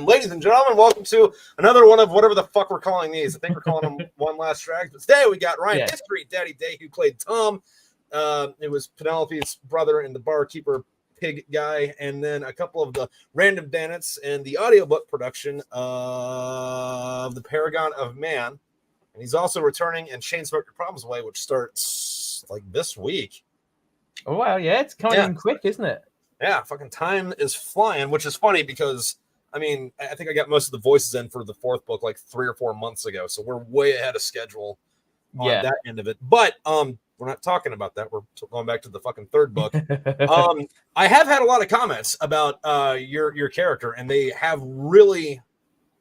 And ladies and gentlemen, welcome to another one of whatever the fuck we're calling these. I think we're calling them One Last Drag. But today we got Ryan History, Daddy Day, who played Thom. It was Penelope's brother and the barkeeper pig guy, and then a couple of the random bandits and the audiobook production of the Paragon of Man. And he's also returning in Shane Smoke Your Problems Away, which starts like this week. Oh, wow, yeah, it's coming in quick, isn't it? Yeah, fucking time is flying, which is funny because, I mean, I think I got most of the voices in for the fourth book like 3 or 4 months ago, so we're way ahead of schedule on that end of it. But we're not talking about that. We're going back to the fucking third book. I have had a lot of comments about your character, and they have really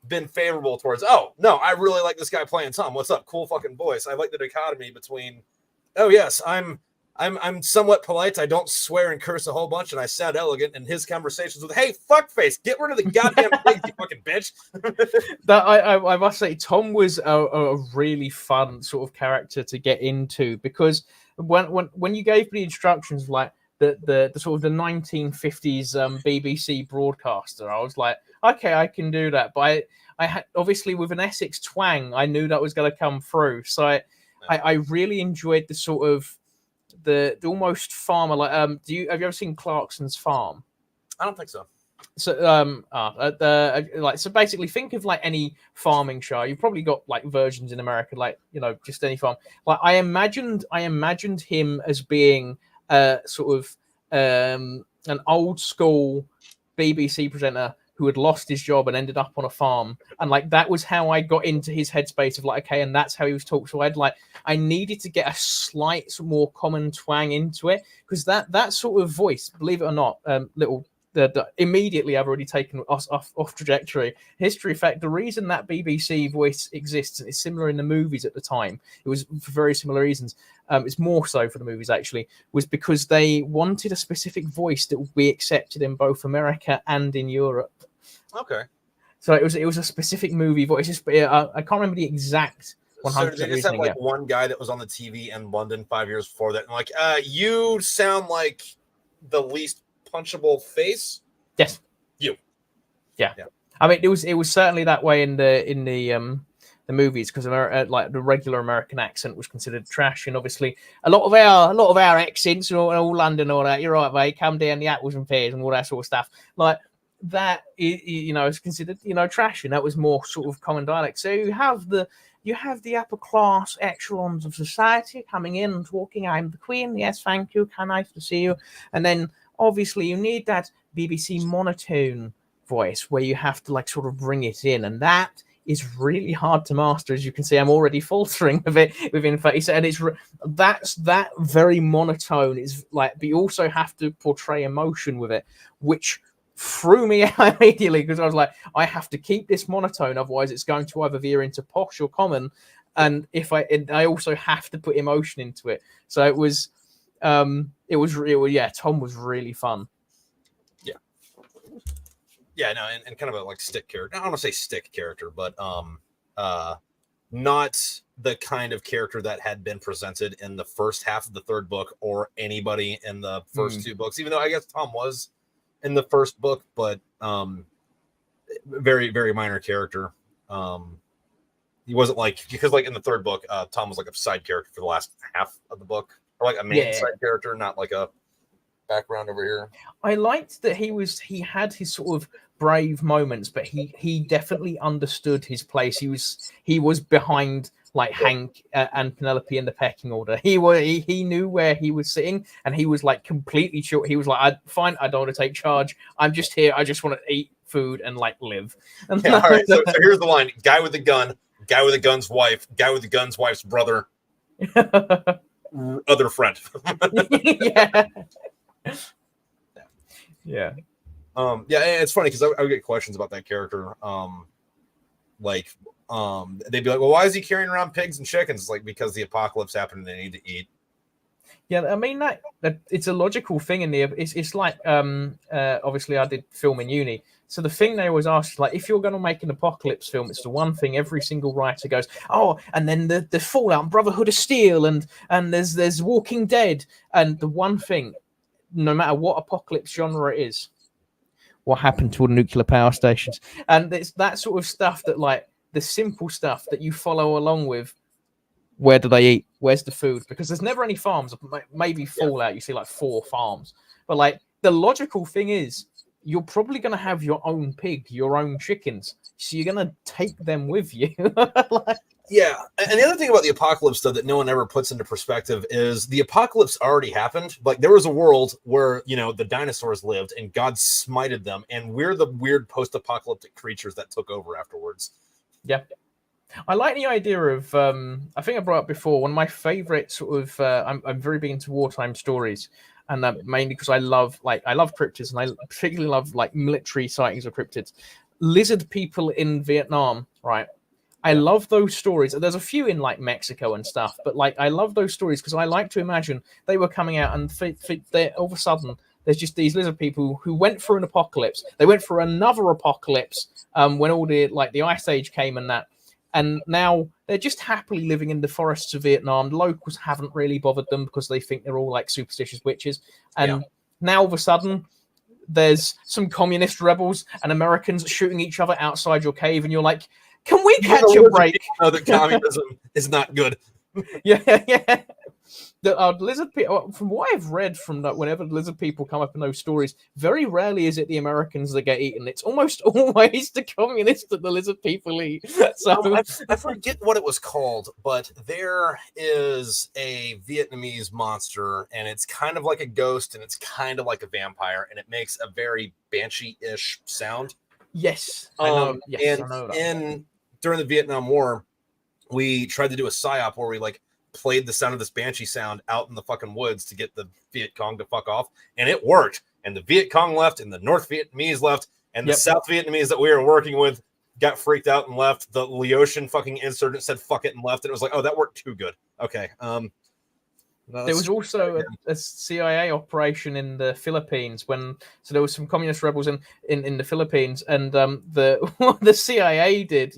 been favorable towards, oh, no, I really like this guy playing Thom. What's up? Cool fucking voice. I like the dichotomy between, oh, yes, I'm somewhat polite. I don't swear and curse a whole bunch, and I sound elegant. And his conversations with, "Hey, fuckface, get rid of the goddamn pigs, you fucking bitch." I must say, Thom was a really fun sort of character to get into, because when you gave me the instructions, like the sort of the 1950s BBC broadcaster, I was like, okay, I can do that. But I had, obviously with an Essex twang, I knew that was going to come through. So I really enjoyed the sort of the almost farmer, like have you ever seen Clarkson's Farm? I don't think so. So so basically think of like any farming show. You've probably got like versions in America, like, you know, just any farm. Like I imagined him as being sort of an old school BBC presenter who had lost his job and ended up on a farm, and like that was how I got into his headspace of like, okay, and that's how he was talking. So I needed to get a slight more common twang into it, because that sort of voice, believe it or not, immediately I've already taken us off trajectory. History effect. The reason that BBC voice exists, and it's similar in the movies at the time, it was for very similar reasons. It's more so for the movies actually, was because they wanted a specific voice that would be accepted in both America and in Europe. Okay. So it was a specific movie voice. I can't remember the exact 100%. So did they just have like one guy that was on the TV in London 5 years before that, and like, you sound like the least punchable face? Yes. You. Yeah. I mean, it was certainly that way in the movies, because like the regular American accent was considered trash, and obviously a lot of our accents, all London and all that. You're right, mate. Come down the apples and pears and all that sort of stuff. Like that, you know, is considered, you know, trash, and that was more sort of common dialect. So you have the upper class echelons of society coming in and talking, "I'm the Queen. Yes, thank you. Can nice to see you." And then obviously you need that BBC monotone voice where you have to like sort of bring it in, and that is really hard to master. As you can see, I'm already faltering with it within 30 seconds. And that's that very monotone is like, but you also have to portray emotion with it, which threw me out immediately, because I was like, I have to keep this monotone, otherwise it's going to either veer into posh or common. And I also have to put emotion into it. So it was Thom was really fun. Yeah, no, and kind of a like stick character. I don't want to say stick character, but not the kind of character that had been presented in the first half of the third book or anybody in the first two books. Even though I guess Thom was in the first book, but very, very minor character. He wasn't like, because like in the third book, Thom was like a side character for the last half of the book, or like a main side character, not like a background over here. I liked that he had his sort of brave moments, but he definitely understood his place. He was behind like Hank and Penelope in the pecking order. He knew where he was sitting, and he was like completely sure. He was like, fine, I don't want to take charge. I'm just here. I just want to eat food and like live. And all right. So here's the line: guy with the gun, guy with the gun's wife, guy with the gun's wife's brother, other friend. Yeah. It's funny because I would get questions about that character. They'd be like, well, why is he carrying around pigs and chickens? It's like, because the apocalypse happened and they need to eat. Yeah, I mean that it's a logical thing in there. It's like obviously I did film in uni, so the thing they always ask is like, if you're going to make an apocalypse film, it's the one thing every single writer goes, oh, and then the Fallout, and Brotherhood of Steel, and there's Walking Dead, and the one thing, no matter what apocalypse genre it is, what happened to all the nuclear power stations. And it's that sort of stuff that, like, the simple stuff that you follow along with. Where do they eat? Where's the food? Because there's never any farms. Maybe Fallout, you see like 4 farms. But like the logical thing is, you're probably going to have your own pig, your own chickens. So you're going to take them with you. Like, yeah. And the other thing about the apocalypse, though, that no one ever puts into perspective is the apocalypse already happened. Like there was a world where, you know, the dinosaurs lived and God smited them. And we're the weird post-apocalyptic creatures that took over afterwards. Yeah. I like the idea of, I think I brought up before, one of my favorite sort of, I'm very big into wartime stories. And mainly because I love cryptids, and I particularly love like military sightings of cryptids. Lizard people in Vietnam, right? I love those stories. There's a few in like Mexico and stuff, but like I love those stories because I like to imagine they were coming out and all of a sudden there's just these lizard people who went through an apocalypse. They went through another apocalypse when all the Ice Age came and that. And now they're just happily living in the forests of Vietnam. The locals haven't really bothered them because they think they're all like superstitious witches. And now all of a sudden, there's some communist rebels and Americans shooting each other outside your cave. And you're like, can we catch a break? Know that communism is not good. Yeah. The lizard people, from what I've read from that, whenever lizard people come up in those stories, very rarely is it the Americans that get eaten. It's almost always the communists that the lizard people eat. So I forget what it was called, but there is a Vietnamese monster, and it's kind of like a ghost, and it's kind of like a vampire, and it makes a very banshee-ish sound. Yes, I know. Yes, I know that. During the Vietnam War, we tried to do a psyop where we like played the sound of this banshee sound out in the fucking woods to get the Viet Cong to fuck off, and it worked. And the Viet Cong left, and the North Vietnamese left, and the South Vietnamese that we were working with got freaked out and left. The Laotian fucking insurgent said fuck it and left, and it was like, oh, that worked too good. Okay. There was also a CIA operation in the Philippines so there was some communist rebels in the Philippines, and the CIA did,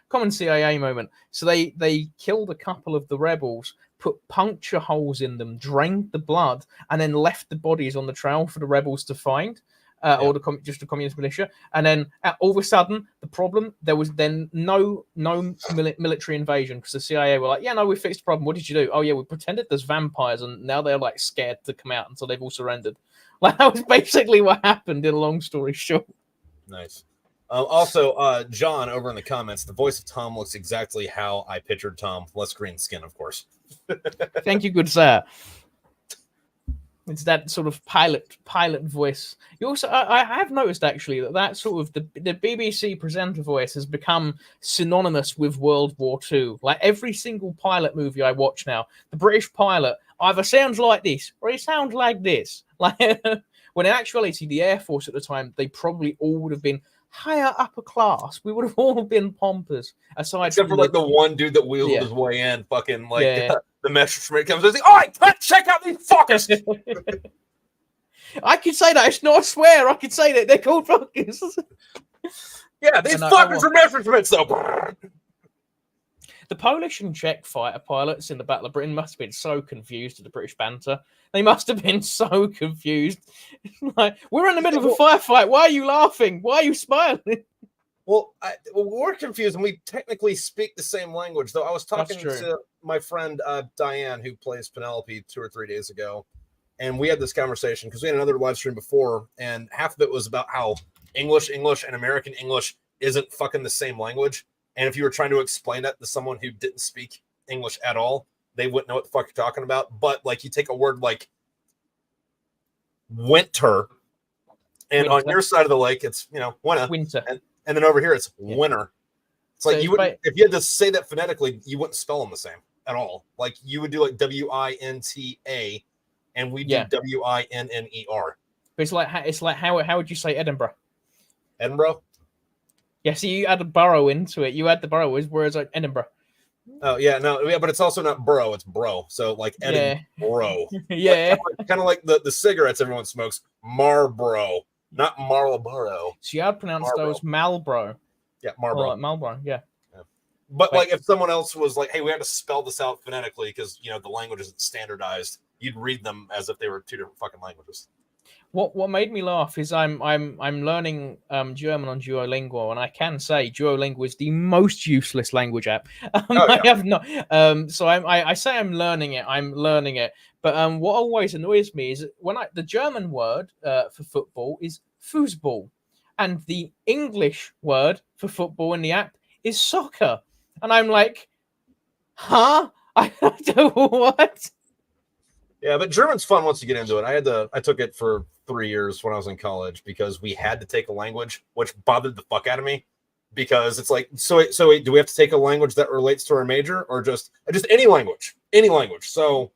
common CIA moment. So they killed a couple of the rebels, put puncture holes in them, drained the blood, and then left the bodies on the trail for the rebels to find. Or just the communist militia, and then all of a sudden, the problem there was then no military invasion because the CIA were like, yeah, no, we fixed the problem. What did you do? Oh yeah, we pretended there's vampires, and now they're like scared to come out, and so they've all surrendered. Like that was basically what happened. In a long story short. Nice. Also, John over in the comments, the voice of Thom looks exactly how I pictured Thom, less green skin, of course. Thank you, good sir. It's that sort of pilot voice. You also, I have noticed actually that sort of the BBC presenter voice has become synonymous with World War II. Like every single pilot movie I watch now, the British pilot either sounds like this or he sounds like this. Like when in actuality, the Air Force at the time, they probably all would have been higher upper class. We would have all been pompers, except for like the one dude that wheeled his way in, fucking like the Messerschmitt comes and says, "All right, check out these fuckers." I could say that. It's not a swear. I could say that they're called fuckers. Yeah, these fuckers are Messerschmitts, though. The Polish and Czech fighter pilots in the Battle of Britain must have been so confused at the British banter. They must have been so confused. Like, we're in the middle of a firefight. Why are you laughing? Why are you smiling? Well, we're confused, and we technically speak the same language. Though I was talking to my friend Diane, who plays Penelope, 2 or 3 days ago, and we had this conversation because we had another live stream before, and half of it was about how English and American English isn't fucking the same language. And if you were trying to explain that to someone who didn't speak English at all, they wouldn't know what the fuck you're talking about. But like, you take a word like winter, and on your side of the lake, it's winter, and then over here it's winter. It's like if you had to say that phonetically, you wouldn't spell them the same at all. Like you would do like WINTA, and we do WINNER. But it's like how would you say Edinburgh? Edinburgh. Yeah, so you add a borough into it. You add the borough, whereas like Edinburgh. Oh yeah, but it's also not bro, it's bro. So like Edinburgh. Yeah. Kind of like the cigarettes everyone smokes, Marlboro, not Marlboro. So you would pronounce those Marlboro. Yeah, Marlboro. Like Marlboro, yeah. But like if someone else was like, hey, we have to spell this out phonetically because the language isn't standardized, you'd read them as if they were 2 different fucking languages. What made me laugh is I'm learning German on Duolingo, and I can say Duolingo is the most useless language app. I have not. So I say I'm learning it. I'm learning it. But what always annoys me is when the German word for football is Fußball, and the English word for football in the app is soccer, and I'm like, huh? I don't what. Yeah, but German's fun once you get into it. I took it for 3 years when I was in college because we had to take a language, which bothered the fuck out of me. Because it's like, so wait, do we have to take a language that relates to our major, or just any language, any language? So,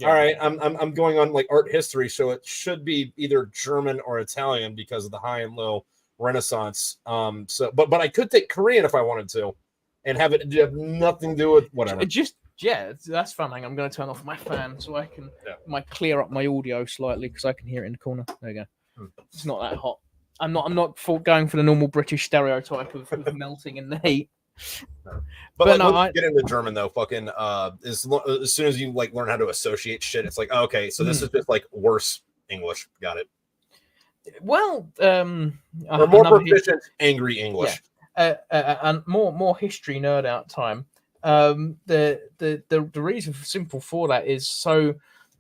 all right, I'm going on like art history, so it should be either German or Italian because of the high and low Renaissance. But I could take Korean if I wanted to, and have it have nothing to do with whatever. Yeah, that's fun. I'm going to turn off my fan so I can might clear up my audio slightly because I can hear it in the corner. There you go. It's not that hot. I'm not going for the normal British stereotype of melting in the heat. But like, once you get into German though, fucking as soon as you like learn how to associate shit, it's like, okay, so this is just like worse English. Got it. Well, or more proficient angry English. And more history nerd out time. The reason simple for that is so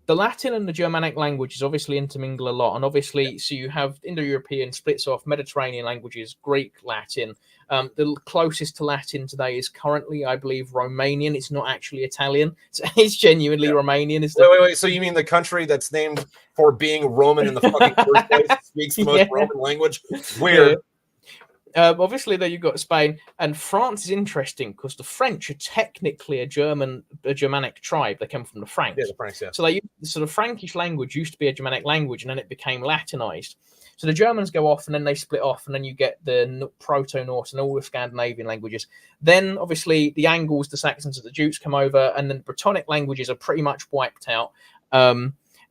the Latin and the Germanic languages obviously intermingle a lot, and obviously so you have Indo-European splits off Mediterranean languages, Greek, Latin. The closest to Latin today is currently, I believe, Romanian. It's not actually Italian. It's genuinely Romanian. Wait. So you mean the country that's named for being Roman in the fucking first place speaks the most Roman language? Weird. Obviously, there you've got Spain, and France is interesting because the French are technically a Germanic tribe. They come from the Franks. Yeah, the Franks. Yeah. So the Frankish language used to be a Germanic language, and then it became Latinized. So the Germans go off, and then they split off, and then you get the Proto-Norse and all the Scandinavian languages. Then, obviously, the Angles, the Saxons, and the Jutes come over, and then the Brittonic languages are pretty much wiped out.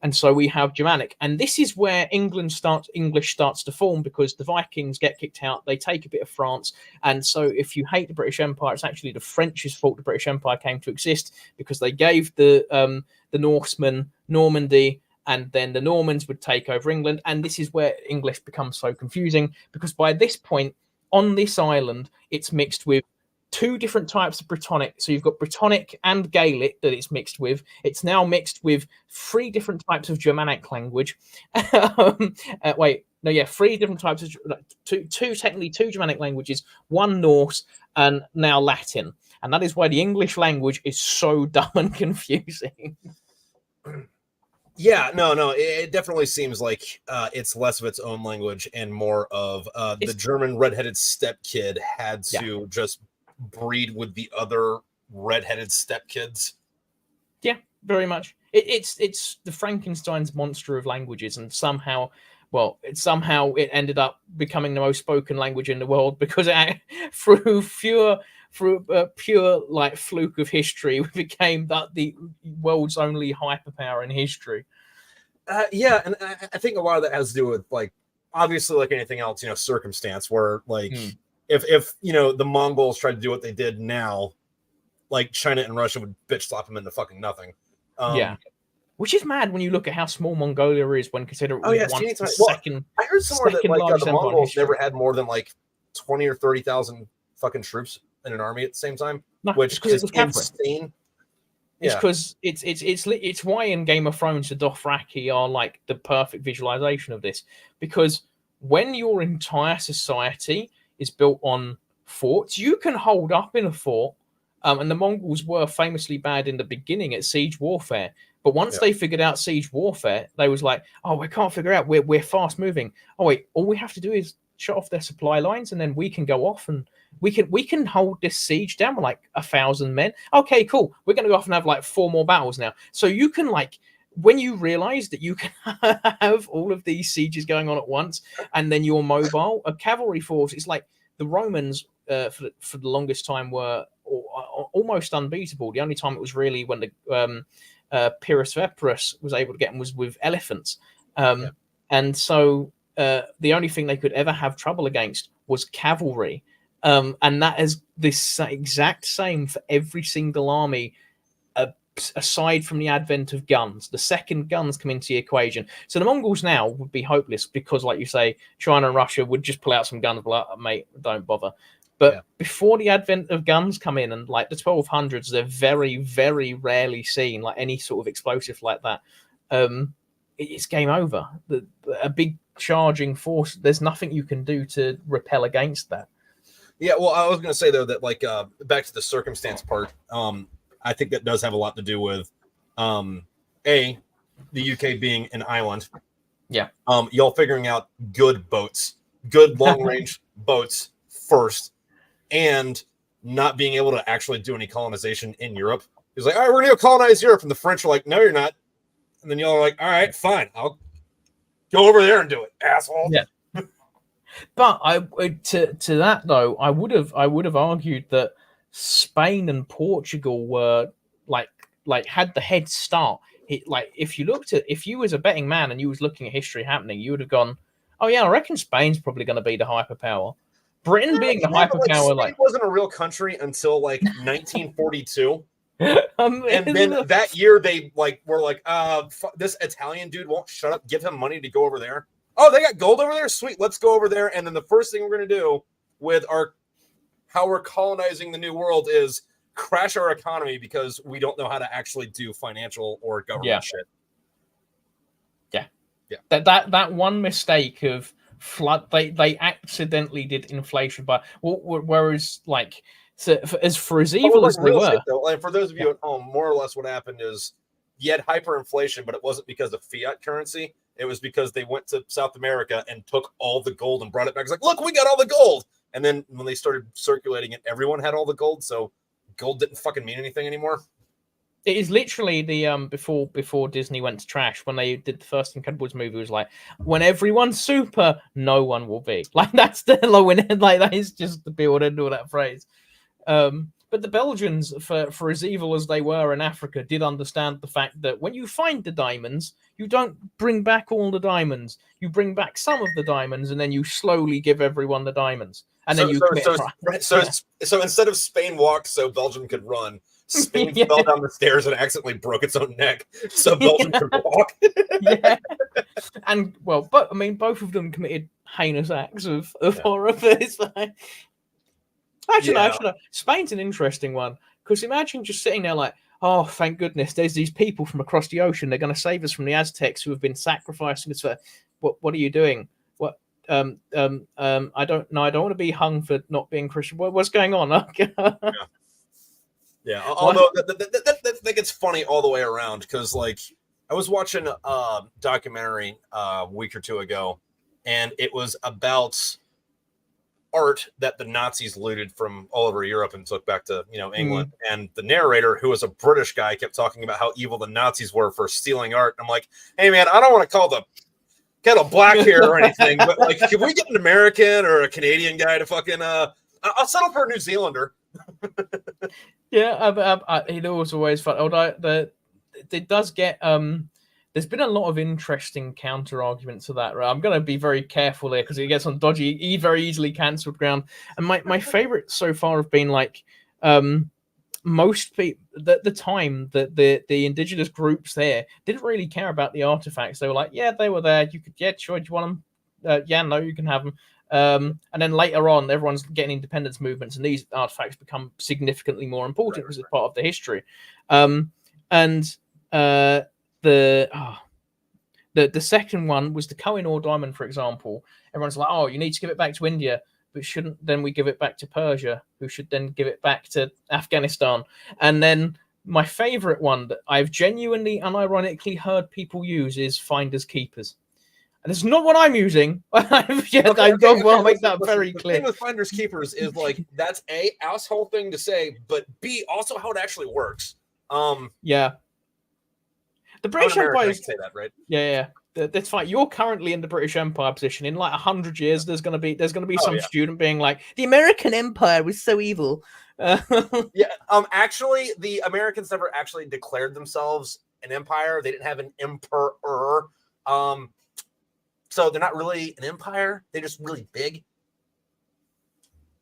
And so we have Germanic, and this is where English starts to form because the Vikings get kicked out. They take a bit of France, and so if you hate the British Empire, it's actually the French's fault the British Empire came to exist because they gave the Norsemen Normandy, and then the Normans would take over England. And this is where English becomes so confusing because by this point on this island, it's mixed with two different types of Brittonic. So you've got Brittonic and Gaelic that it's mixed with. It's now mixed with three different types of Germanic language. Three different types of two Germanic languages, one Norse, and now Latin. And that is why the English language is so dumb and confusing. Yeah, no, it definitely seems like it's less of its own language and more of the German redheaded step kid had to just breed with the other redheaded stepkids. Yeah, very much. It's the Frankenstein's monster of languages, and somehow it ended up becoming the most spoken language in the world because through a pure like fluke of history, it became the world's only hyperpower in history. And I think a lot of that has to do with like obviously like anything else, circumstance where like. If the Mongols tried to do what they did now, like China and Russia would bitch slap them into fucking nothing. Which is mad when you look at how small Mongolia is when considered. I heard somewhere that like the Mongols never had more than like 20 or 30,000 fucking troops in an army at the same time, which is insane. It's because it's why in Game of Thrones the Dothraki are like the perfect visualization of this, because when your entire society is built on forts, you can hold up in a fort. And the Mongols were famously bad in the beginning at siege warfare. But once they figured out siege warfare, they was like, oh, we can't figure out. We're fast moving. Oh, wait, all we have to do is shut off their supply lines and then we can go off and we can hold this siege down with like 1,000 men. Okay, cool. We're going to go off and have like 4 more battles now. So you can like, when you realize that you can have all of these sieges going on at once and then you're mobile, a cavalry force, it's like the Romans for the longest time were almost unbeatable. The only time it was really when the Pyrrhus of Epirus was able to get them was with elephants. And so the only thing they could ever have trouble against was cavalry. And that is this exact same for every single army aside from the advent of guns. The second guns come into the equation. So the Mongols now would be hopeless because, like you say, China and Russia would just pull out some guns, like, mate, don't bother. But before the advent of guns come in, and like the 1200s, they're very, very rarely seen, like any sort of explosive like that. It's game over. A big charging force, there's nothing you can do to repel against that. Yeah, well, I was going to say, though, that like back to the circumstance part, I think that does have a lot to do with, the UK being an island. Yeah. Y'all figuring out good boats, good long-range boats first, and not being able to actually do any colonization in Europe. He's like, all right, we're going to go colonize Europe. And the French are like, no, you're not. And then y'all are like, all right, fine. I'll go over there and do it, asshole. Yeah. But to that though, I would have argued that Spain and Portugal were like had the head start. If you was a betting man and you was looking at history happening, you would have gone, oh yeah, I reckon Spain's probably going to be the hyperpower. Britain being the hyperpower, Spain wasn't a real country until like 1942. And then that year they were like, this Italian dude won't shut up, give him money to go over there. Oh, they got gold over there? Sweet, let's go over there. And then the first thing we're going to do with how we're colonizing the new world is crash our economy because we don't know how to actually do financial or government shit. Yeah. That one mistake of flood, they accidentally did inflation by, whereas like, so for as evil as they were. Like, for those of you at home, more or less what happened is you had hyperinflation, but it wasn't because of fiat currency. It was because they went to South America and took all the gold and brought it back. It's like, look, we got all the gold. And then when they started circulating it, everyone had all the gold. So gold didn't fucking mean anything anymore. It is literally the before Disney went to trash, when they did the first Incredibles movie, it was like, when everyone's super, no one will be. Like that's the like that is just the be all end all that phrase. But the Belgians, for as evil as they were in Africa, did understand the fact that when you find the diamonds, you don't bring back all the diamonds. You bring back some of the diamonds, and then you slowly give everyone the diamonds. And then so instead of Spain walked so Belgium could run, Spain fell down the stairs and accidentally broke its own neck so Belgium could walk. And well, but I mean, both of them committed heinous acts of horror. Actually, Spain's an interesting one, because imagine just sitting there like, oh, thank goodness, there's these people from across the ocean. They're going to save us from the Aztecs who have been sacrificing us for. What are you doing? What? I don't know. I don't want to be hung for not being Christian. What's going on? Yeah. Although that think it's funny all the way around, because like I was watching a documentary a week or two ago, and it was about art that the Nazis looted from all over Europe and took back to England. And the narrator, who was a British guy, kept talking about how evil the Nazis were for stealing art. I'm like, hey man, I don't want to call the kettle black here or anything, but like, can we get an American or a Canadian guy to fucking I'll settle for a New Zealander. It was always fun. Although it does get there's been a lot of interesting counter arguments to that. Right? I'm going to be very careful there because it gets on dodgy, very easily cancelled ground. And my favorite so far have been like most people at the time that the indigenous groups there didn't really care about the artifacts. They were like, yeah, they were there. You could, sure. Do you want them? No, you can have them. And then later on, everyone's getting independence movements, and these artifacts become significantly more important as part of the history. The second one was the Koh-i-Noor diamond, for example. Everyone's like, oh, you need to give it back to India, but shouldn't then we give it back to Persia, who should then give it back to Afghanistan? And then my favorite one that I've genuinely unironically heard people use is finders keepers. And it's not what I'm using. I'll make that very clear. The thing with finders keepers is like, that's A, asshole thing to say, but B, also how it actually works. The British Empire say that, right? Yeah. That's fine. You're currently in the British Empire position. In like 100 years, there's gonna be some student being like, the American Empire was so evil. Actually, the Americans never actually declared themselves an empire. They didn't have an emperor. So they're not really an empire. They're just really big.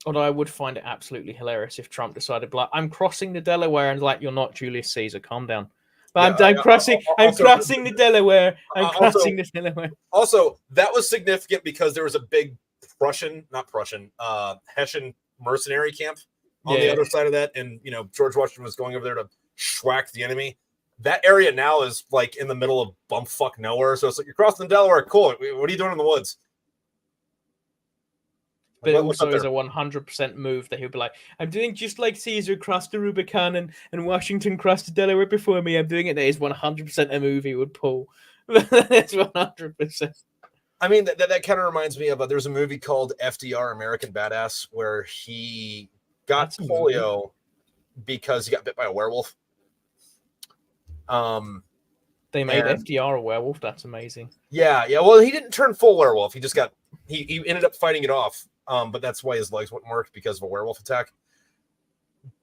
Although I would find it absolutely hilarious if Trump decided, like, I'm crossing the Delaware, and like, you're not Julius Caesar, calm down. But I'm crossing the Delaware. I'm crossing the Delaware. Also, that was significant because there was a big Hessian mercenary camp on the other side of that, and George Washington was going over there to schwack the enemy. That area now is like in the middle of bumfuck nowhere, so it's like you're crossing the Delaware. Cool. What are you doing in the woods? But it also is a 100% move that he'll be like, I'm doing just like Caesar crossed the Rubicon and Washington crossed the Delaware before me. I'm doing it. That is 100% a move he would pull. That's 100%. I mean, that kind of reminds me of there's a movie called FDR, American Badass, where he got polio because he got bit by a werewolf. They made FDR a werewolf. That's amazing. Yeah. Well, he didn't turn full werewolf. He just he ended up fighting it off. But that's why his legs wouldn't work, because of a werewolf attack.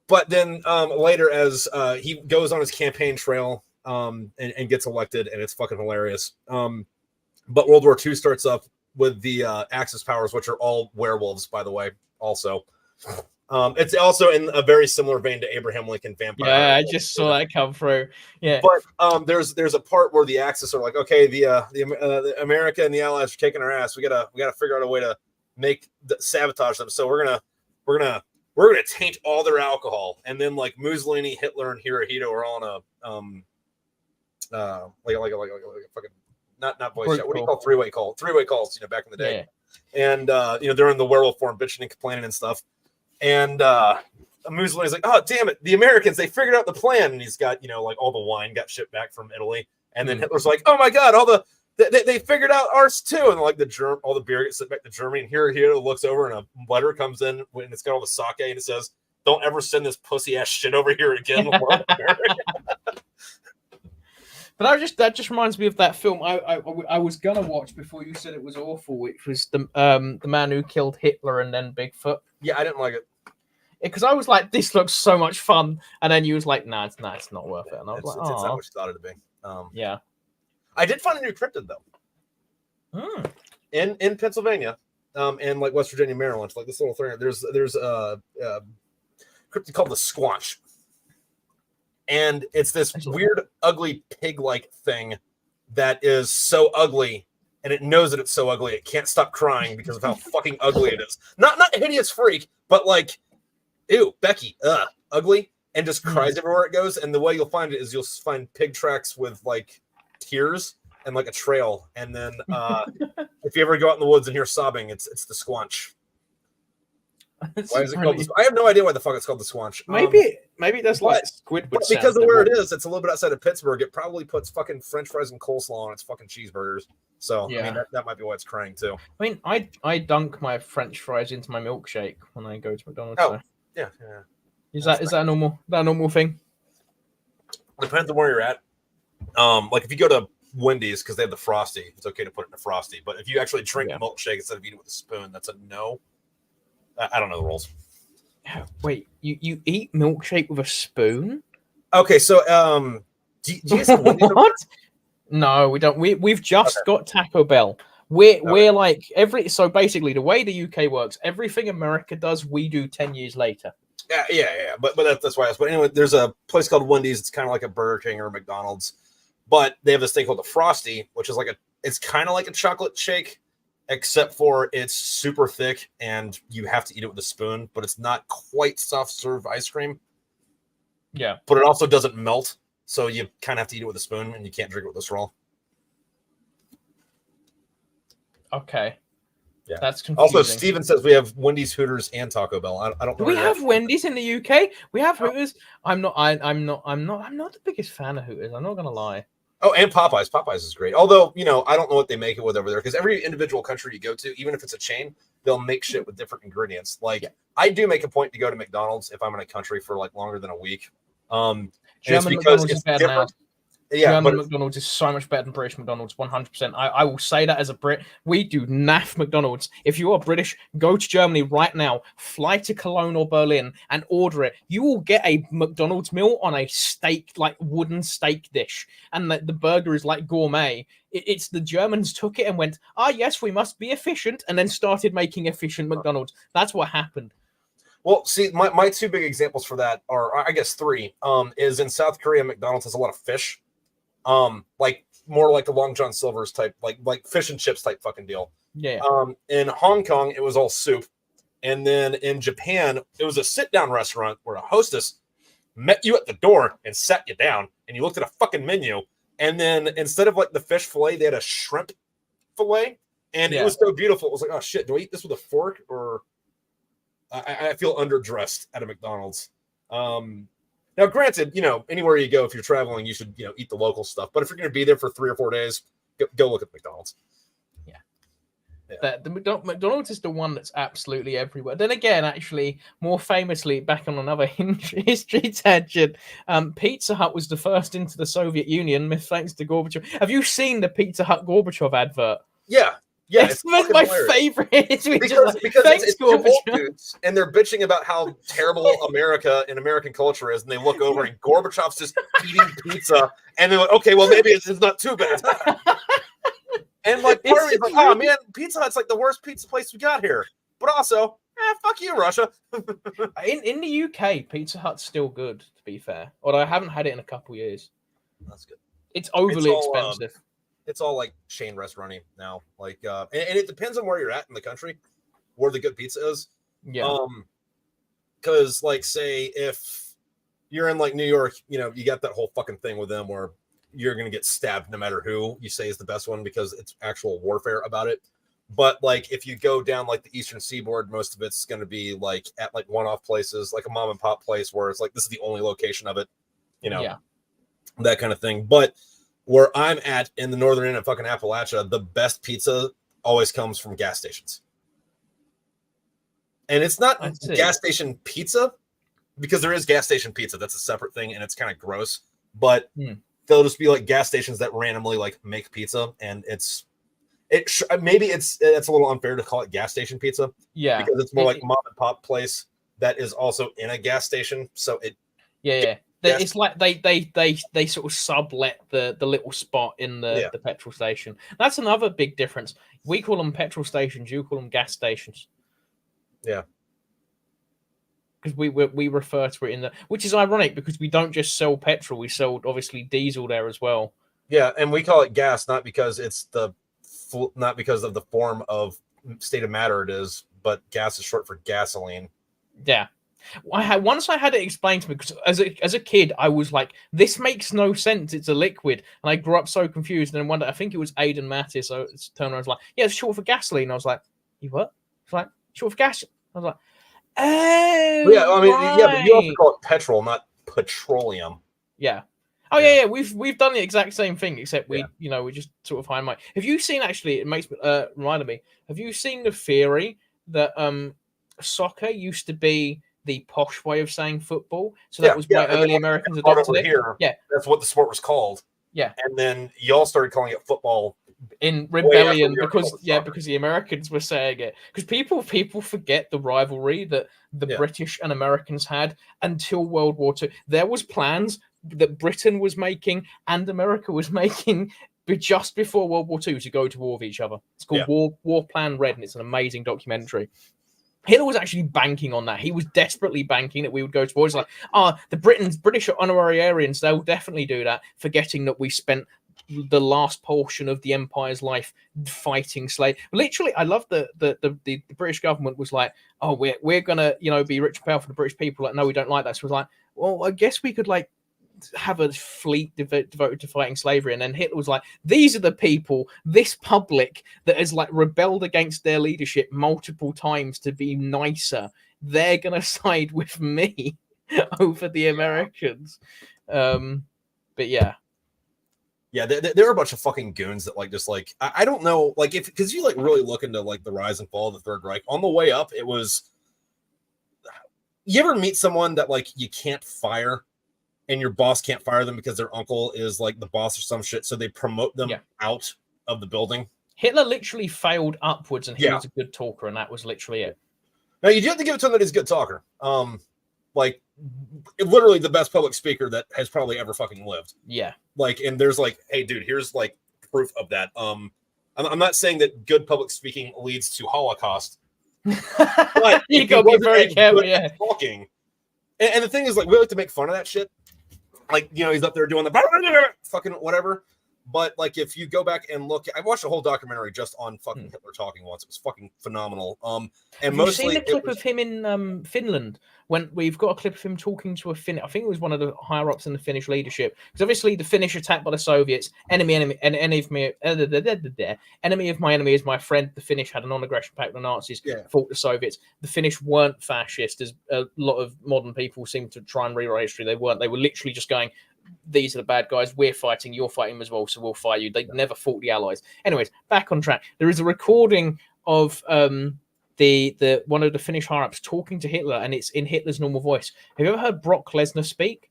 But then later, as he goes on his campaign trail and gets elected, and it's fucking hilarious. But World War II starts up with the Axis powers, which are all werewolves, by the way, also. It's also in a very similar vein to Abraham Lincoln Vampire. Yeah, I just saw that come through. Yeah. But there's a part where the Axis are like, okay, the America and the Allies are kicking our ass. We gotta figure out a way to sabotage them. So we're gonna taint all their alcohol, and then like Mussolini, Hitler, and Hirohito are all on a like a fucking not voice chat. What do you call three-way calls? Back in the day. Yeah. And they're in the werewolf form, bitching and complaining and stuff. And Mussolini's like, oh damn it, the Americans, they figured out the plan, and he's got like all the wine got shipped back from Italy, and then Hitler's like, oh my god, they figured out ours too, and like all the beer gets sent back to Germany, and here looks over, and a letter comes in, and it's got all the sake, and it says, "Don't ever send this pussy ass shit over here again." But that just reminds me of that film I was gonna watch before you said it was awful, which was the Man Who Killed Hitler and Then Bigfoot. Yeah, I didn't like it because I was like, this looks so much fun, and then you was like, nah, it's not worth it, and I was it's not what you thought it'd be. Yeah. I did find a new cryptid though, in Pennsylvania, and like West Virginia, Maryland. Like this little thing. There's a cryptid called the Squanch, and it's this weird, ugly pig-like thing that is so ugly, and it knows that it's so ugly it can't stop crying because of how fucking ugly it is. Not a hideous freak, but like, ew, Becky, ugly, and just cries everywhere it goes. And the way you'll find it is you'll find pig tracks with like tears and like a trail, and then if you ever go out in the woods and hear sobbing, it's the Squanch. Why is it called? I have no idea why the fuck it's called the Squanch. Maybe that's like Squidward. But because of where it is, it's a little bit outside of Pittsburgh. It probably puts fucking French fries and coleslaw on its fucking cheeseburgers. So yeah. I mean that might be why it's crying too. I mean, I dunk my French fries into my milkshake when I go to McDonald's. Oh, so. Yeah. Is that a normal thing? Depends on where you're at. Like if you go to Wendy's, because they have the Frosty, it's okay to put it in a Frosty. But if you actually drink milkshake instead of eating it with a spoon, that's a no. I don't know the rules. Wait, you eat milkshake with a spoon? Okay, so do you guys have Wendy's? What? No, we don't. We've just got Taco Bell. We're like so basically the way the UK works, everything America does, we do 10 years later. Yeah. But that's why I asked. But anyway, there's a place called Wendy's. It's kind of like a Burger King or a McDonald's, but they have this thing called the Frosty, which is it's kind of like a chocolate shake, except for it's super thick and you have to eat it with a spoon, but it's not quite soft serve ice cream. Yeah. But it also doesn't melt, so you kind of have to eat it with a spoon, and you can't drink it with a straw. Okay. Yeah. That's confusing. Also, Steven says we have Wendy's, Hooters, and Taco Bell. I don't know. Do we have Wendy's in the UK? We have Hooters. I'm not the biggest fan of Hooters. I'm not gonna lie. Oh, and Popeyes. Popeyes is great. Although, I don't know what they make it with over there, because every individual country you go to, even if it's a chain, they'll make shit with different ingredients. I do make a point to go to McDonald's if I'm in a country for longer than a week. German McDonald's is better now. Yeah, German McDonald's is so much better than British McDonald's, 100%. I will say that as a Brit. We do naff McDonald's. If you are British, go to Germany right now, fly to Cologne or Berlin and order it. You will get a McDonald's meal on a steak, wooden steak dish. And the burger is gourmet. It's the Germans took it and went, yes, we must be efficient, and then started making efficient McDonald's. That's what happened. Well, see, my two big examples for that are, I guess, three. Is in South Korea, McDonald's has a lot of fish. Like more like the Long John Silver's type, like fish and chips type fucking deal. Yeah. In Hong Kong, it was all soup. And then in Japan, it was a sit-down restaurant where a hostess met you at the door and sat you down, and you looked at a fucking menu. And then instead of like the fish fillet, they had a shrimp fillet. And it was so beautiful. It was like, oh shit, do I eat this with a fork? Or I feel underdressed at a McDonald's. Now, granted, anywhere you go, if you're traveling, you should, eat the local stuff. But if you're going to be there for 3 or 4 days, go look at McDonald's. The McDonald's is the one that's absolutely everywhere. Then again, actually, more famously, back on another history tangent, Pizza Hut was the first into the Soviet Union, thanks to Gorbachev. Have you seen the Pizza Hut Gorbachev advert? Yeah, it's my favorite. Because it's two old dudes, and they're bitching about how terrible America and American culture is, and they look over, and Gorbachev's just eating pizza, and they're like, okay, well, maybe it's not too bad. And like part of me is like, oh man, Pizza Hut's like the worst pizza place we got here. But also, fuck you, Russia. in the UK, Pizza Hut's still good, to be fair. Although I haven't had it in a couple years. That's good. It's overly expensive. It's all like chain restauranty now. Like and it depends on where you're at in the country, where the good pizza is. Yeah. Because like say if you're in like New York, you got that whole fucking thing with them where you're going to get stabbed no matter who you say is the best one because it's actual warfare about it. But like if you go down like the Eastern Seaboard, most of it's going to be like at like one-off places, like a mom and pop place where it's like this is the only location of it, that kind of thing. But where I'm at in the northern end of fucking Appalachia, the best pizza always comes from gas stations. And it's not gas station pizza because there is gas station pizza. That's a separate thing and it's kind of gross. But they'll just be like gas stations that randomly like make pizza, and maybe it's a little unfair to call it gas station pizza, because it's more like a mom and pop place that is also in a gas station. So it's like they sort of sublet the little spot in the petrol station. That's another big difference. We call them petrol stations, you call them gas stations. Yeah. Because we refer to it in the, which is ironic because we don't just sell petrol, we sell obviously diesel there as well. Yeah, and we call it gas not because not because of the form of state of matter it is, but gas is short for gasoline. Yeah, once I had it explained to me because as a kid I was like, this makes no sense. It's a liquid, and I grew up so confused. And then one day I think it was Aidan Mattis, so it's turned around and was like, yeah, it's short for gasoline. I was like, you what? It's like short for gas. I was like. Oh, yeah, I mean, right. Yeah, but you also call it petrol, not petroleum. Yeah. Oh yeah. We've done the exact same thing, except we just sort of high mic. Have you seen actually? It makes reminded me. Have you seen the theory that soccer used to be the posh way of saying football? So that was why early Americans adopted it. Here, that's what the sport was called. Yeah, and then y'all started calling it football. In rebellion because the Americans were saying it, because people forget the rivalry that the British and Americans had until World War II. There was plans that Britain was making and America was making just before World War II to go to war with each other. It's called War Plan Red, and it's an amazing documentary. Hitler was actually banking on that. He was desperately banking that we would go to war. It's like, the British honorarians, they'll definitely do that, forgetting that we spent the last portion of the empire's life fighting slaves. Literally, I love the British government was like, oh, we're gonna be rich and powerful for the British people. Like, no, we don't like that. So it was like, well, I guess we could like have a fleet devoted to fighting slavery. And then Hitler was like, these are the people, this public that has like rebelled against their leadership multiple times to be nicer. They're gonna side with me over the Americans. But yeah. Yeah, there are a bunch of fucking goons that like just like I don't know, like if because you like really look into like the rise and fall of the Third Reich. On the way up, it was. You ever meet someone that like you can't fire, and your boss can't fire them because their uncle is like the boss or some shit, so they promote them out of the building? Hitler literally failed upwards, and he was a good talker, and that was literally it. Now you do have to give it to him that he's a good talker. Like literally the best public speaker that has probably ever fucking lived. Yeah. Like, and there's like, hey, dude, here's like proof of that. I'm not saying that good public speaking leads to Holocaust, But you gotta be very careful. Yeah, talking. And the thing is, like, we like to make fun of that shit. Like, you know, he's up there doing the fucking whatever. But like, if you go back and look, I watched a whole documentary just on fucking Hitler talking once. It was fucking phenomenal. And have you seen the clip of him in Finland? When we've got a clip of him talking to a Finnish, I think it was one of the higher ups in the Finnish leadership. Because obviously the Finnish attacked by the Soviets, enemy of my enemy is my friend. The Finnish had a non-aggression pact with the Nazis, fought the Soviets. The Finnish weren't fascist, as a lot of modern people seem to try and rewrite history. They weren't. They were literally just going, these are the bad guys, we're fighting, you're fighting as well, so we'll fight you. They never fought the Allies. Anyways, back on track. There is a recording of the one of the Finnish higher-ups talking to Hitler, and it's in Hitler's normal voice. Have you ever heard Brock Lesnar speak?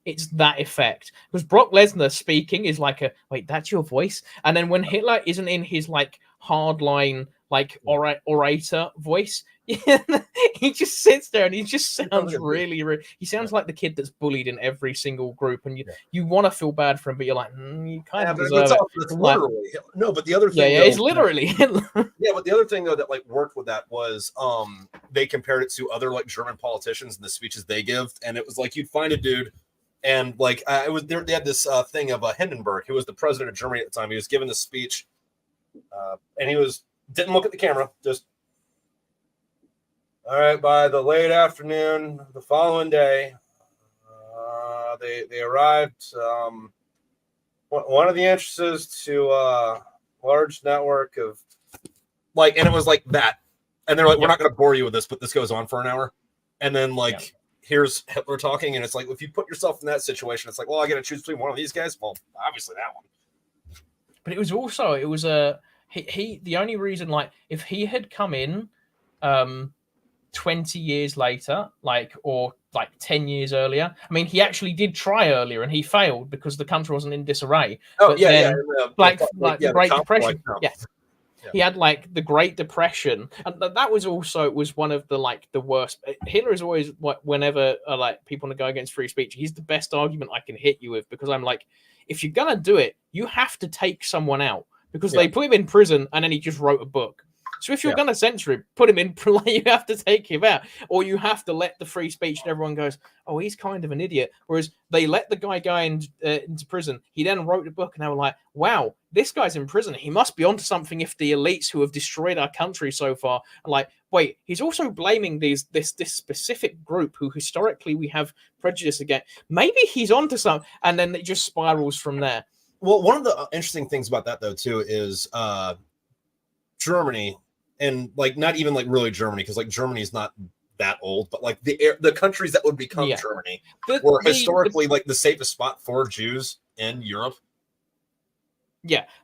It's that effect. Because Brock Lesnar speaking is like wait, that's your voice? And then when Hitler isn't in his like hardline, like orator voice, he just sits there and he just sounds really, he sounds like the kid that's bullied in every single group, and you want to feel bad for him, but you're like, you kind of deserve it. It's literally no, but the other thing, it's literally but the other thing though that like worked with that was they compared it to other like German politicians and the speeches they give, and it was like you'd find a dude. And like it was, they had this thing of Hindenburg, who was the president of Germany at the time. He was giving this speech, and he didn't look at the camera. Just all right. By the late afternoon, the following day, they arrived. One of the entrances to a large network of like, and it was like that. And they're like, we're not going to bore you with this, but this goes on for an hour, and then like. Here's Hitler talking, and it's like, if you put yourself in that situation, it's like, well, I got to choose between one of these guys. Well, obviously that one. But it was he the only reason, like, if he had come in 20 years later, or 10 years earlier, I mean, he actually did try earlier and he failed because the country wasn't in disarray. Oh, but the Great Depression. He had like the Great Depression, and that was also one of the worst. Hitler is always whenever people want to go against free speech, he's the best argument I can hit you with, because I'm like, if you're gonna do it, you have to take someone out, because they put him in prison and then he just wrote a book. So if you're going to censor him, put him in, you have to take him out, or you have to let the free speech and everyone goes, oh, he's kind of an idiot. Whereas they let the guy go into prison. He then wrote a book and they were like, wow, this guy's in prison. He must be onto something if the elites who have destroyed our country so far are like, wait, he's also blaming this specific group who historically we have prejudice against. Maybe he's onto something. And then it just spirals from there. Well, one of the interesting things about that, though, too, is Germany. And like not even like really Germany, because like Germany is not that old, but like the countries that would become Germany were historically like the safest spot for Jews in Europe. Technically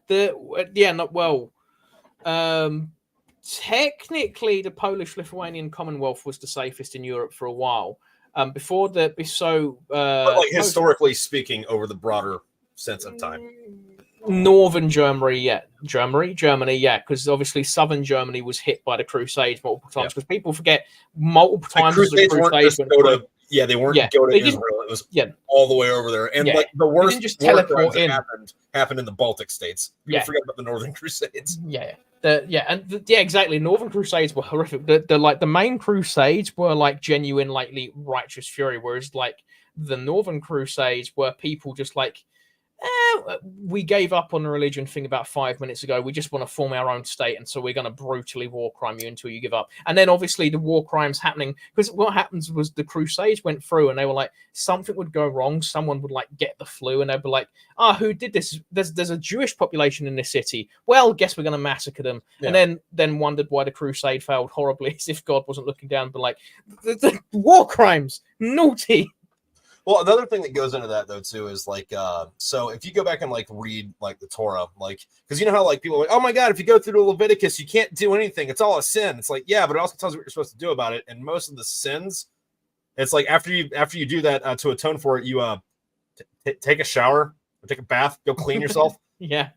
the Polish-Lithuanian Commonwealth was the safest in Europe for a while. But like historically speaking, over the broader sense of time. Northern Germany, because obviously southern Germany was hit by the Crusades multiple times. Because people forget multiple times the Crusades went through. They weren't go to Israel. It was all the way over there, and like the worst just teleport in. happened in the Baltic states. People forget about the Northern Crusades. Exactly. Northern Crusades were horrific. The main Crusades were like genuine, likely righteous fury, whereas like the Northern Crusades were people just like, we gave up on the religion thing about 5 minutes ago. We just want to form our own state, and so we're going to brutally war crime you until you give up. And then obviously the war crimes happening, because what happens was the Crusades went through and they were like, something would go wrong. Someone would like get the flu and they'd be like, who did this? There's a Jewish population in this city. Well, guess we're going to massacre them. And then wondered why the crusade failed horribly, as if God wasn't looking down, but like the war crimes, naughty. Well, another thing that goes into that though too is like, so if you go back and like read like the Torah, like, because you know how like people are like, oh my God, if you go through the Leviticus, you can't do anything. It's all a sin. It's like, yeah, but it also tells you what you're supposed to do about it. And most of the sins, it's like after you do that to atone for it, you take a shower or take a bath, go clean yourself.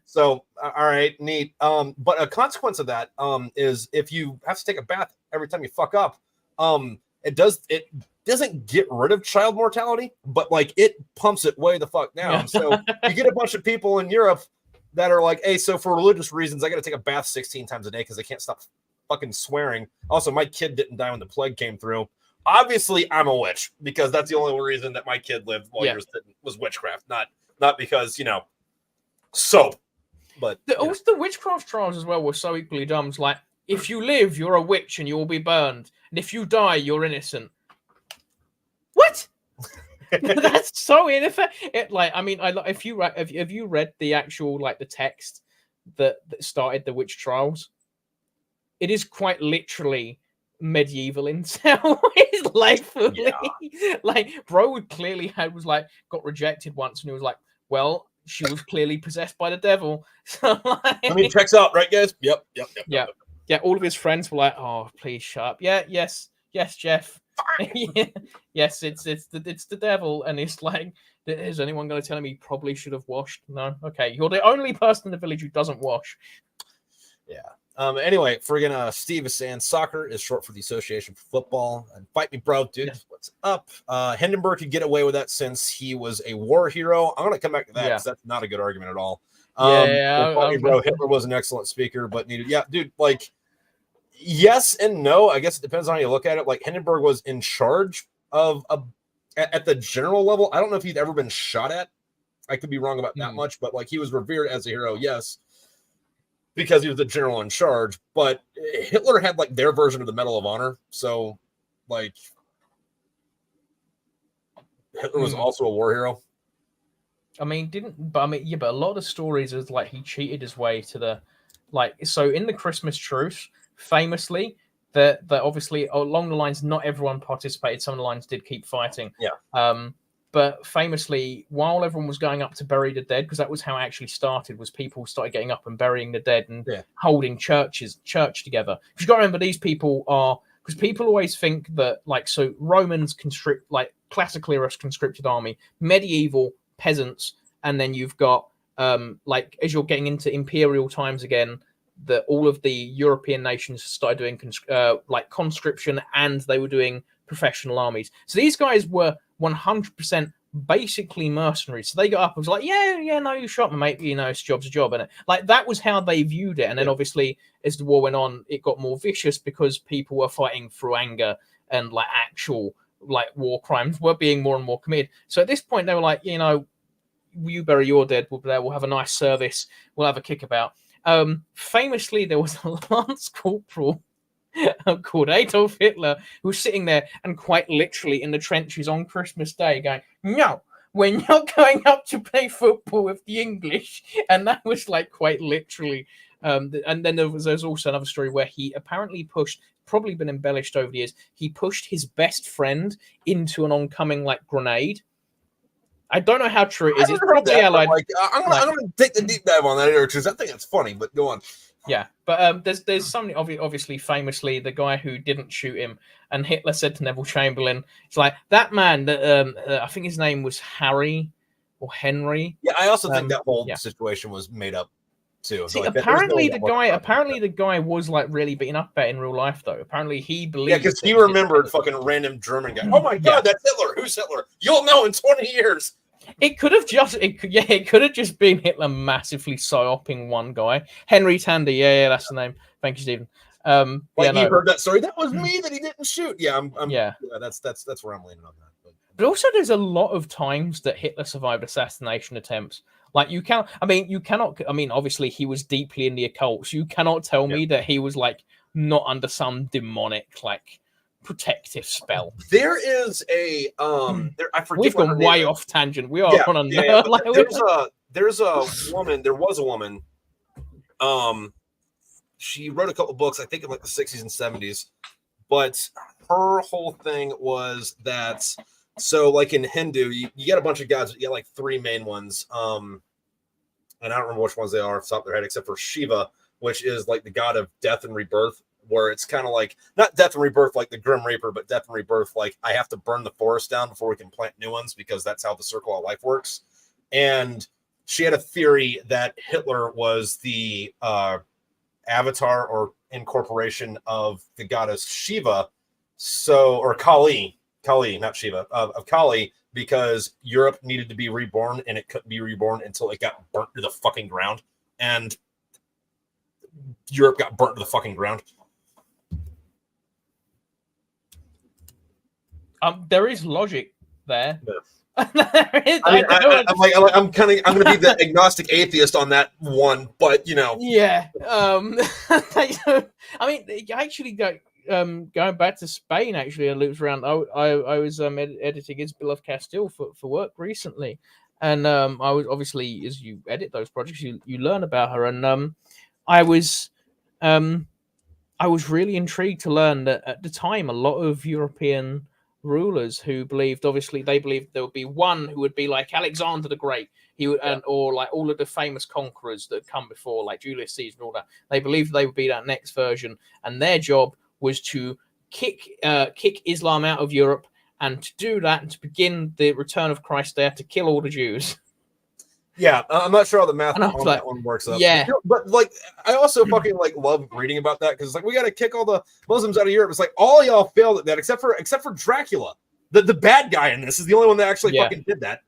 So all right, neat. But a consequence of that is if you have to take a bath every time you fuck up, it doesn't get rid of child mortality, but like it pumps it way the fuck down. So you get a bunch of people in Europe that are like, hey, so for religious reasons, I got to take a bath 16 times a day because I can't stop fucking swearing. Also, my kid didn't die when the plague came through. Obviously, I'm a witch because that's the only reason that my kid lived while you were sitting was witchcraft, not because soap. But also the witchcraft trials as well were so equally dumb. It's like, if you live, you're a witch and you'll be burned, and if you die, you're innocent. What? That's so ineffective. If you read the actual the text that started the witch trials, it is quite literally medieval intel. Bro clearly got rejected once, and he was like, well, she was clearly possessed by the devil. So, checks out, right, guys? Yep. Yeah, all of his friends were like, oh, please shut up. Yes, Jeff. Yes, it's the devil. And it's like, is anyone going to tell him he probably should have washed? No. Okay, you're the only person in the village who doesn't wash. Yeah. Anyway, friggin' Steve is saying soccer is short for the Association for Football. And fight me, bro, dude. Yeah. What's up? Hindenburg could get away with that since he was a war hero. I'm gonna come back to that because that's not a good argument at all. Fight me, bro. Hitler was an excellent speaker, but needed. Yeah, dude. Yes and no. I guess it depends on how you look at it. Hindenburg was in charge of at the general level. I don't know if he'd ever been shot at. I could be wrong about that much, but he was revered as a hero. Yes. Because he was the general in charge, but Hitler had their version of the Medal of Honor. So, Hitler was also a war hero. But a lot of the stories is he cheated his way to the, so in the Christmas truce, famously, that obviously along the lines, not everyone participated. Some of the lines did keep fighting. Yeah. But famously, while everyone was going up to bury the dead, because that was how it actually started, was people started getting up and burying the dead and holding church together. You've got to remember, these people are, because people always think that so Romans classically are a conscripted army, medieval peasants, and then you've got as you're getting into imperial times again, that all of the European nations started doing conscription, and they were doing professional armies. So these guys were 100% basically mercenaries. So they got up and was like, no, you shot me, mate. It's job's a job, and that was how they viewed it. And then obviously, as the war went on, it got more vicious because people were fighting through anger, and actual war crimes were being more and more committed. So at this point, they were like, you bury your dead, we'll have a nice service, we'll have a kickabout. Famously, there was a Lance Corporal called Adolf Hitler who was sitting there and quite literally in the trenches on Christmas Day going, no, we're not going up to play football with the English. And that was quite literally. And then there's also another story where he apparently pushed, probably been embellished over the years, he pushed his best friend into an oncoming grenade. I don't know how true it is. It's probably allied. I'm gonna take the deep dive on that here because I think it's funny. But go on. Yeah, but there's something obviously famously the guy who didn't shoot him, and Hitler said to Neville Chamberlain, "It's that man that I think his name was Harry or Henry." Yeah, I also think that whole situation was made up too. See, apparently the guy was really beaten up at in real life though. Apparently he believed. Yeah, because he remembered fucking random German guy. Oh my god, that's Hitler. Who's Hitler? You'll know in 20 years. It could have just been Hitler massively psyoping one guy. Henry Tandy, that's the name. Thank you, Stephen. You heard that story. That was me that he didn't shoot. Yeah, that's where I'm leaning on that. But also there's a lot of times that Hitler survived assassination attempts. Obviously he was deeply in the occult, so you cannot tell me that he was not under some demonic protective spell. There is a I forget. We've gone way off tangent. We are on a there's a woman. There was a woman. She wrote a couple books, I think in the 60s and 70s, but her whole thing was that in Hindu, you get a bunch of gods. You get three main ones. And I don't remember which ones they are off the top of their head, except for Shiva, which is the god of death and rebirth. Where it's kind of not death and rebirth like the Grim Reaper, but death and rebirth I have to burn the forest down before we can plant new ones because that's how the circle of life works. And she had a theory that Hitler was the avatar or incorporation of the goddess Shiva, or Kali, not Shiva, of Kali, because Europe needed to be reborn and it couldn't be reborn until it got burnt to the fucking ground. And Europe got burnt to the fucking ground. There is logic there. Yeah. I'm gonna be the agnostic atheist on that one, but yeah. I mean, actually, going back to Spain, actually, I looped around. I was editing Isabel of Castile for work recently, and I was obviously, as you edit those projects, you learn about her, and I was really intrigued to learn that at the time, a lot of European rulers who believed, obviously, they believed there would be one who would be like Alexander the Great, or like all of the famous conquerors that come before, like Julius Caesar and all that. They believed they would be that next version, and their job was to kick Islam out of Europe, and to do that, and to begin the return of Christ there, to kill all the Jews. Yeah, I'm not sure how the math on that one works up. Yeah, but like, I also fucking like love reading about that, because it's like, we got to kick all the Muslims out of Europe. It's like, all y'all failed at that except for Dracula. The bad guy in this is the only one that actually fucking did that.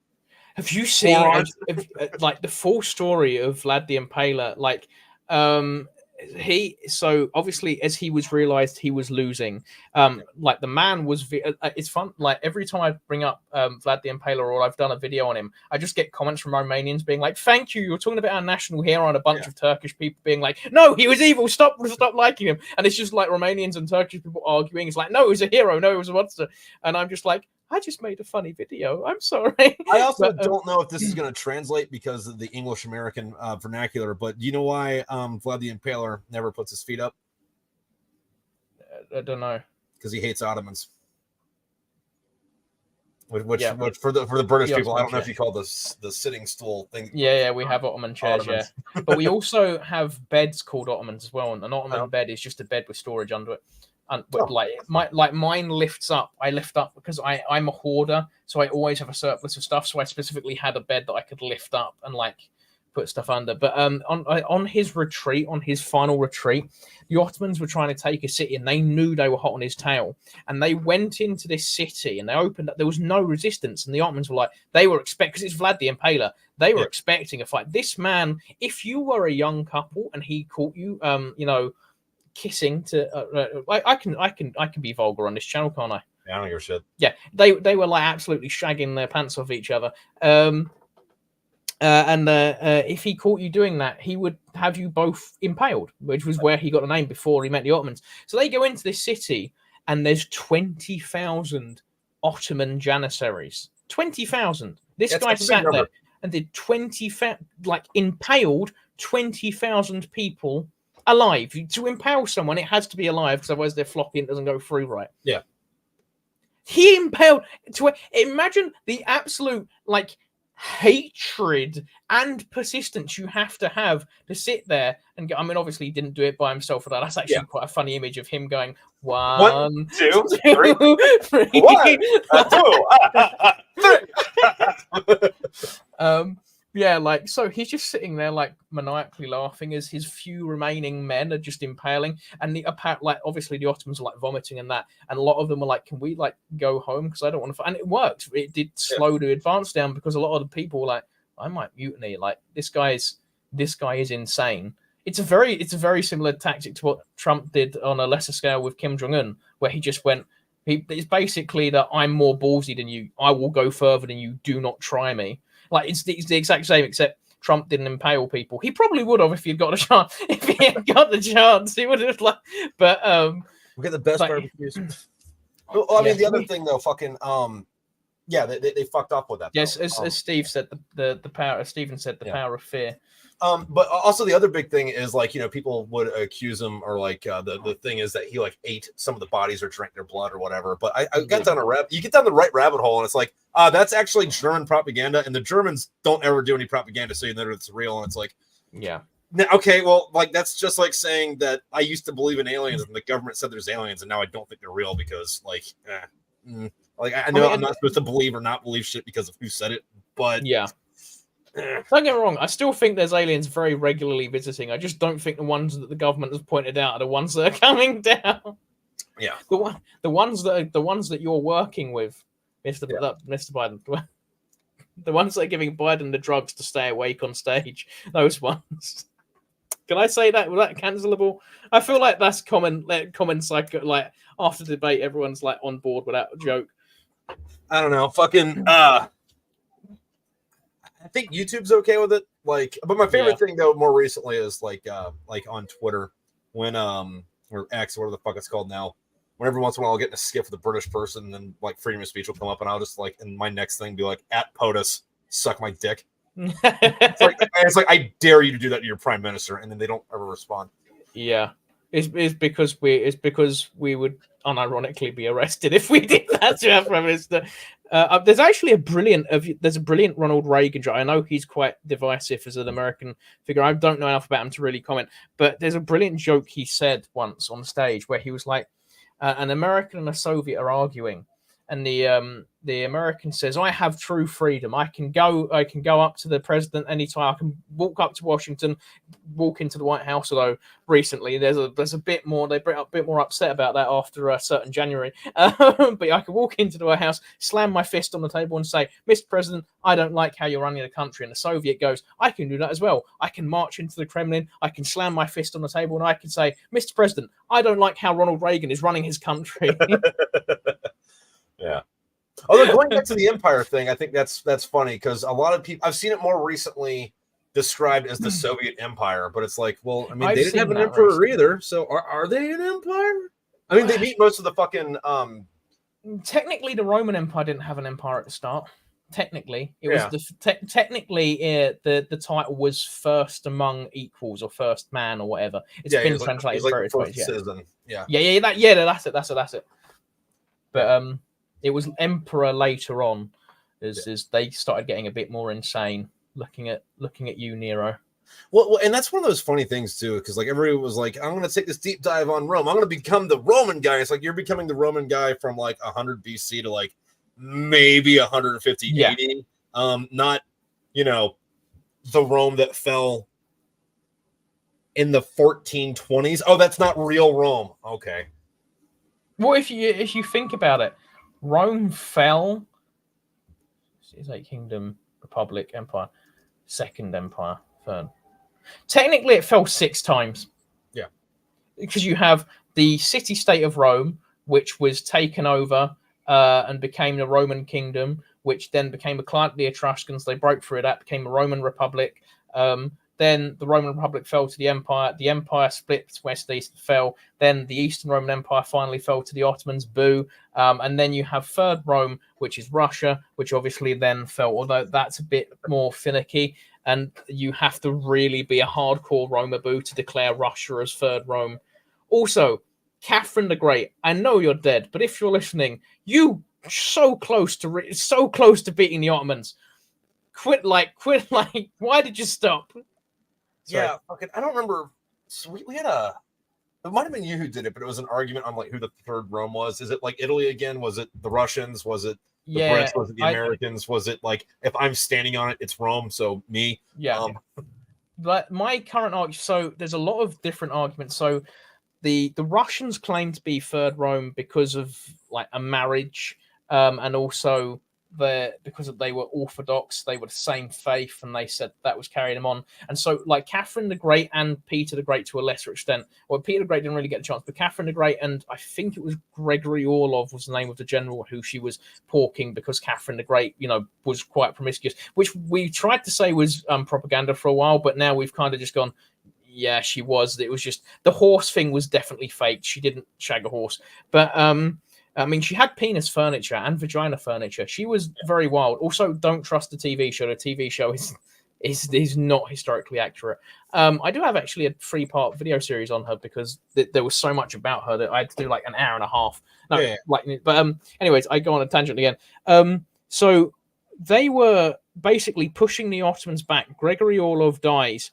Have you seen like the full story of Vlad the Impaler? Like, so obviously, as he was realized he was losing, like the man was it's fun, like every time I bring up Vlad the Impaler, or I've done a video on him, I just get comments from Romanians being like, thank you, you're talking about our national hero, and a bunch of Turkish people being like, no, he was evil, stop liking him. And it's just like Romanians and Turkish people arguing. It's like, no, he was a hero, no, he was a monster. And I'm just like, I just made a funny video. I'm sorry. I also don't know if this is going to translate because of the English-American vernacular, but do you know why Vlad the Impaler never puts his feet up? I don't know. Because he hates Ottomans. Which for the British people, I don't know if you call this the sitting stool thing. Yeah, we have Ottoman chairs, Ottomans. Yeah. But we also have beds called Ottomans as well, and an Ottoman bed is just a bed with storage under it. And like mine lifts up. I lift up because I'm a hoarder, so I always have a surplus of stuff. So I specifically had a bed that I could lift up and like put stuff under. But on his retreat, on his final retreat, the Ottomans were trying to take a city, and they knew they were hot on his tail. And they went into this city, and they opened up. There was no resistance, and the Ottomans were like, they were because it's Vlad the Impaler. They were expecting a fight. This man, if you were a young couple and he caught you, kissing to I can be vulgar on this channel, can't I? Yeah, I don't give a shit. Yeah, they were like absolutely shagging their pants off each other. And if he caught you doing that, he would have you both impaled, which was where he got the name before he met the Ottomans. So they go into this city, and there's 20,000 Ottoman janissaries. 20,000. This guy sat there and did impaled 20,000 people alive. To impale someone, it has to be alive, because otherwise they're floppy and it doesn't go through right. Yeah. He impaled imagine the absolute like hatred and persistence you have to sit there and go. I mean, obviously he didn't do it by himself for that. That's actually quite a funny image of him going 1, 2, 3. 1, 2, 3. Yeah, like, so he's just sitting there, like, maniacally laughing as his few remaining men are just impaling. And obviously the Ottomans are, like, vomiting and that. And a lot of them are like, can we, like, go home? Because I don't want to... And it worked. It did slow the advance down, because a lot of the people were like, I might mutiny. Like, this guy is insane. It's a very similar tactic to what Trump did on a lesser scale with Kim Jong-un, where he just went... It's basically that I'm more ballsy than you. I will go further than you. Do not try me. Like, it's the exact same, except Trump didn't impale people. He probably would have if he'd got a chance. If he had got the chance, he would have. Like, but we get the best barbecues. Well, I mean, the other thing though, fucking they fucked up with that. Yes, as Steve said, the power. As Stephen said, the power of fear. But also the other big thing is, like, people would accuse him, or like the thing is that he like ate some of the bodies or drank their blood or whatever. But I got down you get down the right rabbit hole, and it's like, that's actually German propaganda, and the Germans don't ever do any propaganda, so you know it's real. And it's like, okay, well, like, that's just like saying that I used to believe in aliens, and the government said there's aliens, and now I don't think they're real because, like, I know I'm not supposed to believe or not believe shit because of who said it, but don't get me wrong, I still think there's aliens very regularly visiting. I just don't think the ones that the government has pointed out are the ones that are coming down. Yeah, the ones that you're working with, Mr. Biden, the ones that are giving Biden the drugs to stay awake on stage, those ones. Can I say that? Was that cancelable? I feel like that's common psycho. Like, after debate, everyone's like on board with that joke. I don't know. Fucking I think YouTube's okay with it. Like, but my favorite thing though, more recently, is like on Twitter when or X, whatever the fuck it's called now. When every once in a while I'll get in a skiff with a British person, and then like freedom of speech will come up, and I'll just like in my next thing be like, at POTUS, suck my dick. It's like I dare you to do that to your prime minister, and then they don't ever respond. Yeah, it's because we would unironically be arrested if we did that to our prime minister. There's actually a brilliant Ronald Reagan joke. I know he's quite divisive as an American figure. I don't know enough about him to really comment, but there's a brilliant joke he said once on stage where he was like, an American and a Soviet are arguing, and the American says, "I have true freedom. I can go up to the president anytime. I can walk up to Washington, walk into the White House." Although recently there's a bit more, they're a bit more upset about that after a certain January. But I can walk into the White House, slam my fist on the table, and say, "Mr. President, I don't like how you're running the country." And the Soviet goes, "I can do that as well. I can march into the Kremlin. I can slam my fist on the table, and I can say, Mr. President, I don't like how Ronald Reagan is running his country." Yeah. Although going back to the empire thing, I think that's funny because a lot of people, I've seen it more recently described as the Soviet Empire, but it's like, well, I mean, they didn't have an emperor either, so are they an empire? I mean, they beat most of the fucking. Technically, the Roman Empire didn't have an empire at the start. Technically, it was the title was first among equals or first man or whatever. It's been translated various ways. Yeah, that's it. But it was emperor later on, as they started getting a bit more insane. Looking at you, Nero. Well, and that's one of those funny things too, because like everybody was like, "I'm going to take this deep dive on Rome. I'm going to become the Roman guy." It's like you're becoming the Roman guy from like 100 BC to like maybe 150 AD. Not, the Rome that fell in the 1420s. Oh, that's not real Rome. Okay. Well, if you think about it, Rome fell. It's like Kingdom, Republic, Empire, Second Empire, Third. Technically, it fell 6 times. Yeah, because you have the city-state of Rome, which was taken over and became the Roman Kingdom, which then became a client of the Etruscans. They broke through that, became a Roman Republic. Then the Roman Republic fell to the Empire. The Empire split west-east, fell. Then the Eastern Roman Empire finally fell to the Ottomans. Boo. And then you have Third Rome, which is Russia, which obviously then fell, although that's a bit more finicky. And you have to really be a hardcore Roma boo to declare Russia as Third Rome. Also, Catherine the Great, I know you're dead, but if you're listening, you so close to beating the Ottomans. Quit, why did you stop? Sorry. Yeah, fucking, I don't remember. So we had it might have been you who did it, but it was an argument on like who the third Rome was. Is it like Italy again? Was it the Russians? Was it the Brits? Was it the Americans? Was it like if I'm standing on it, it's Rome, so me? Yeah. But my current argument, so there's a lot of different arguments. So the Russians claim to be Third Rome because of like a marriage, and also because they were Orthodox, they were the same faith, and they said that was carrying them on. And so, like Catherine the Great and Peter the Great to a lesser extent. Well, Peter the Great didn't really get a chance, but Catherine the Great and I think it was Gregory Orlov was the name of the general who she was porking because Catherine the Great, was quite promiscuous, which we tried to say was propaganda for a while, but now we've kind of just gone, yeah, she was. It was just the horse thing was definitely fake. She didn't shag a horse, but I mean, she had penis furniture and vagina furniture. She was very wild. Also, don't trust the TV show. The TV show is not historically accurate. I do have actually a 3-part video series on her because there was so much about her that I had to do like an hour and a half. Anyways, I go on a tangent again. So they were basically pushing the Ottomans back. Gregory Orlov dies.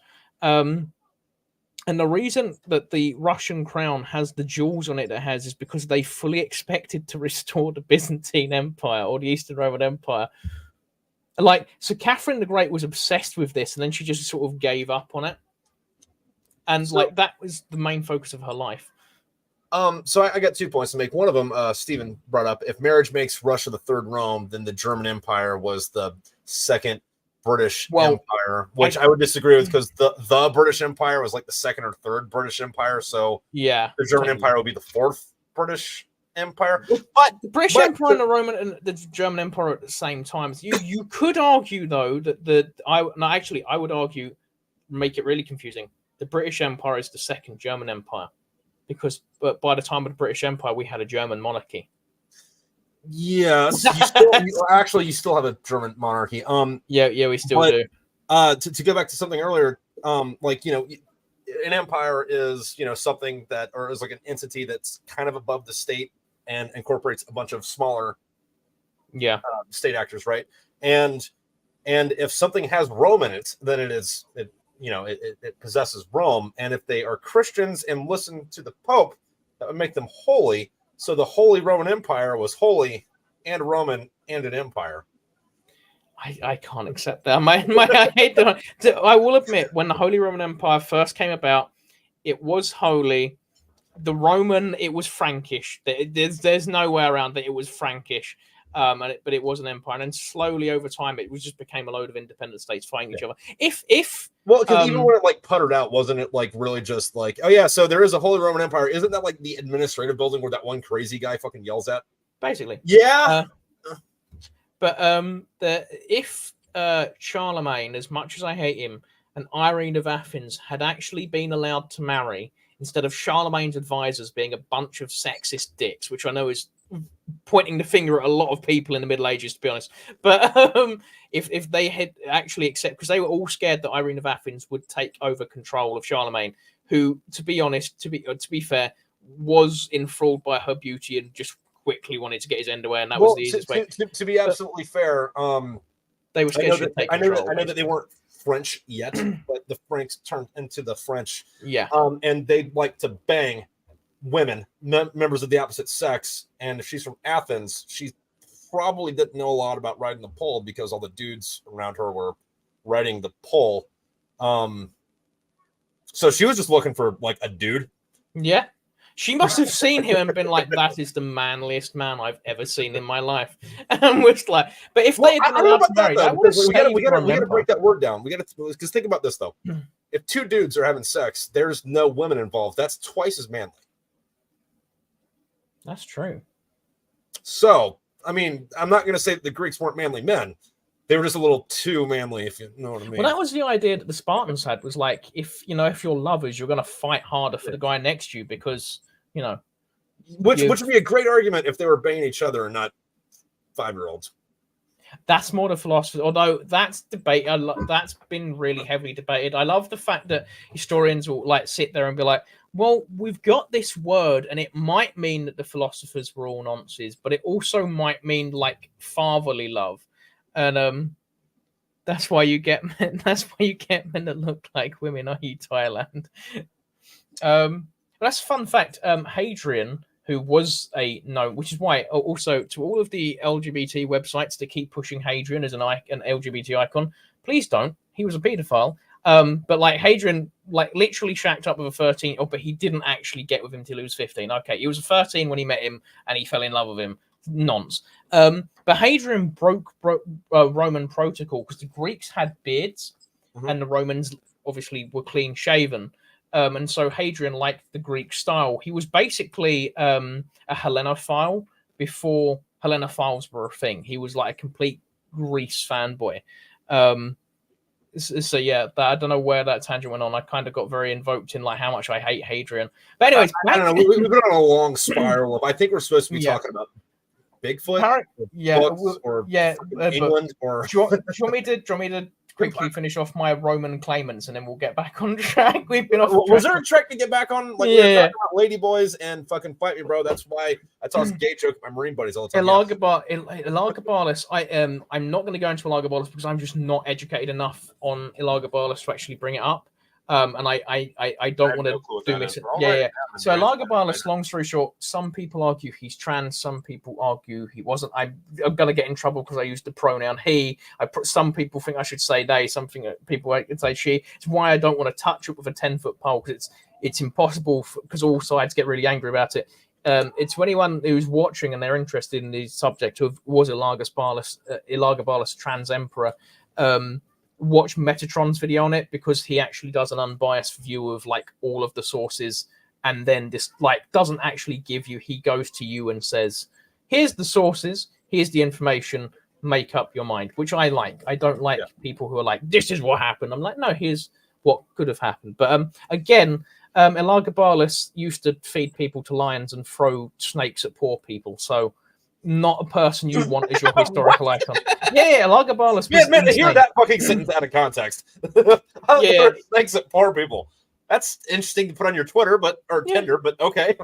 And the reason that the Russian crown has the jewels on it that it has is because they fully expected to restore the Byzantine Empire or the Eastern Roman Empire. So Catherine the Great was obsessed with this, and then she just sort of gave up on it. And that was the main focus of her life. So I got 2 points to make. One of them, Stephen brought up, if marriage makes Russia the third Rome, then the German Empire was the second British Empire, which I would disagree with because the British Empire was like the second or third British Empire. So yeah, the German Empire would be the fourth British Empire. But the British Empire and the Roman and the German Empire at the same time. You could argue though that I would argue, make it really confusing. The British Empire is the second German Empire, because by the time of the British Empire we had a German monarchy. Yes, you still have a German monarchy. Yeah, we still do. To go back to something earlier, like, an empire is, something that, or is like an entity that's kind of above the state and incorporates a bunch of smaller, state actors, right? And if something has Rome in it, then it possesses Rome. And if they are Christians and listen to the Pope, that would make them holy. So the Holy Roman Empire was holy and Roman and an empire. I can't accept that. I hate that. I will admit, when the Holy Roman Empire first came about, it was holy. The Roman, it was Frankish. There's no way around that. It was Frankish, but it was an empire. And then slowly over time, it just became a load of independent states fighting each other. Because even when it puttered out, wasn't it really just like, oh yeah, so there is a Holy Roman Empire? Isn't that like the administrative building where that one crazy guy fucking yells at? Basically, yeah. But if Charlemagne, as much as I hate him, and Irene of Athens had actually been allowed to marry, instead of Charlemagne's advisors being a bunch of sexist dicks, which I know is pointing the finger at a lot of people in the Middle Ages, to be honest. But if they had actually accepted, because they were all scared that Irene of Athens would take over control of Charlemagne, who, to be honest, to be fair, was enthralled by her beauty and just quickly wanted to get his end away, and that was the easiest way. To be absolutely fair, they were scared I know that they weren't French yet, but the Franks turned into the French. Yeah. And they like to bang women, members of the opposite sex. And if she's from Athens, she probably didn't know a lot about riding the pole, because all the dudes around her were riding the pole. So she was just looking for like a dude. Yeah. She must have seen him and been like, "That is the manliest man I've ever seen in my life." And was like, "But if they had been allowed to marry, that would have we got to break that word down. We got to, because think about this though: if two dudes are having sex, there's no women involved. That's twice as manly. That's true. So, I mean, I'm not going to say that the Greeks weren't manly men. They were just a little too manly, if you know what I mean. Well, that was the idea that the Spartans had, was like, if you're lovers, you're going to fight harder for the guy next to you, because, which would be a great argument if they were banging each other and not 5-year-olds. That's more the philosophy, although that's debate. That's been really heavily debated. I love the fact that historians will like sit there and be like, well, we've got this word, and it might mean that the philosophers were all nonsense, but it also might mean like fatherly love. And that's why you get men. That's why you get men that look like women. Are you Thailand? That's a fun fact. Hadrian, who was which is why also to all of the LGBT websites to keep pushing Hadrian as an LGBT icon, please don't. He was a paedophile. But like Hadrian, like literally shacked up with a 13. Oh, but he didn't actually get with him till he was 15. Okay, he was 13 when he met him, and he fell in love with him. Nonce. But Hadrian broke Roman protocol, because the Greeks had beards, and the Romans obviously were clean shaven. And so Hadrian liked the Greek style. He was basically a Hellenophile before Hellenophiles were a thing. He was like a complete Greece fanboy. So yeah, I don't know where that tangent went on. I kind of got very invoked in like how much I hate Hadrian. But anyways, I don't know. We've been on a long spiral of. I think we're supposed to be talking about Bigfoot, England, or do you want me to quickly finish off my Roman claimants, and then we'll get back on track? We've been off. Was there a trick to get back on? Like, we were talking about ladyboys and fucking fight me, bro. That's why I tell us gay joke with my Marine buddies all the time. Elagabalus. I'm not going to go into Elagabalus because I'm just not educated enough on Elagabalus to actually bring it up. And I don't want to do this. Yeah. So Elagabalus, long story short, some people argue he's trans, some people argue he wasn't. I'm gonna get in trouble because I used the pronoun he. Some people think I should say they. Some people could say she. It's why I don't want to touch it with a 10-foot pole, because it's impossible, because all sides get really angry about it. It's for anyone who's watching and they're interested in the subject of was Elagabalus trans emperor. Watch Metatron's video on it, because he actually does an unbiased view of like all of the sources and then this like doesn't actually give you. He goes to you and says, "Here's the sources. Here's the information. Make up your mind," which I like. I don't like people who are like, "This is what happened." I'm like, no, here's what could have happened. But again, Elagabalus used to feed people to lions and throw snakes at poor people. So not a person you want as your historical icon. Yeah, Elagabalus. Man, hear that fucking sentence out of context. Yeah, snakes at poor people. That's interesting to put on your Twitter, or Tinder, but okay.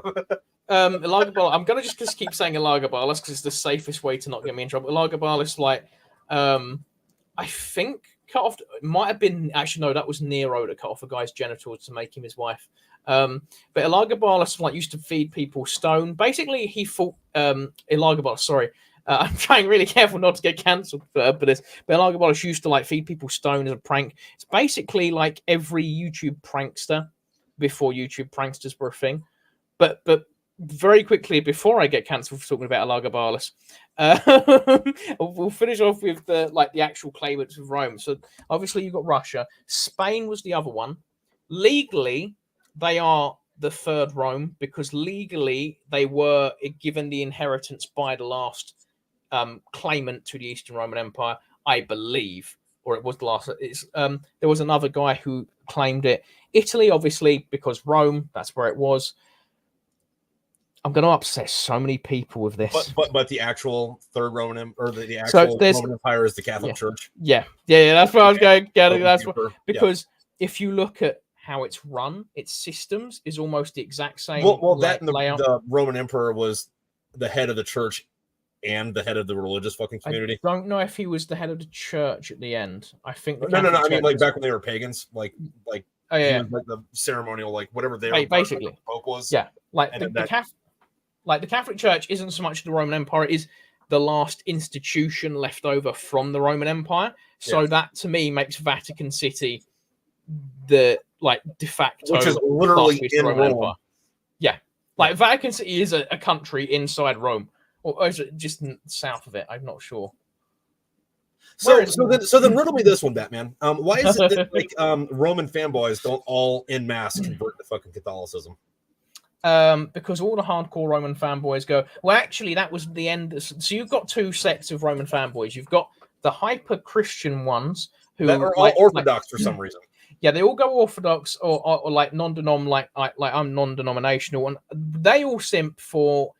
Elagabalus. I'm gonna just keep saying Elagabalus because it's the safest way to not get me in trouble. Elagabalus, like, I think cut off. It might have been actually no, that was Nero that cut off a guy's genitals to make him his wife. But Elagabalus like used to feed people stone. Basically, he fought Elagabalus. Sorry, I'm trying really careful not to get cancelled for this. But Elagabalus used to like feed people stone as a prank. It's basically like every YouTube prankster before YouTube pranksters were a thing. But very quickly before I get cancelled for talking about Elagabalus, we'll finish off with the actual claimants of Rome. So obviously you've got Russia. Spain was the other one. Legally, they are the third Rome because legally they were given the inheritance by the last claimant to the Eastern Roman Empire, I believe, or it was the last. There was another guy who claimed it. Italy, obviously, because Rome, that's where it was. I'm going to upset so many people with this. But the actual third Roman or the actual Roman Empire is the Catholic Church. Yeah. That's what I was going. That's what, because if you look at how it's run, its systems is almost the exact same. Well, the Roman Emperor was the head of the church and the head of the religious fucking community. I don't know if he was the head of the church at the end. I think no. I mean, like back when they were pagans, like. Oh yeah, he was like the ceremonial, like whatever they were. Basically, like the Pope was. Yeah, like the Catholic Church isn't so much the Roman Empire; it is the last institution left over from the Roman Empire. So that, to me, makes Vatican City the de facto, which is literally in Roman Rome. Empire. Yeah, like Vatican City is a country inside Rome, or is it just south of it? I'm not sure. So then riddle me this one, Batman. Why is it that Roman fanboys don't all en masse convert to fucking Catholicism? Because all the hardcore Roman fanboys go, well, actually, that was the end. So you've got two sets of Roman fanboys. You've got the hyper-Christian ones who that are all Orthodox for some reason. Yeah, they all go Orthodox or like non-denom, like I'm non-denominational, and they all simp for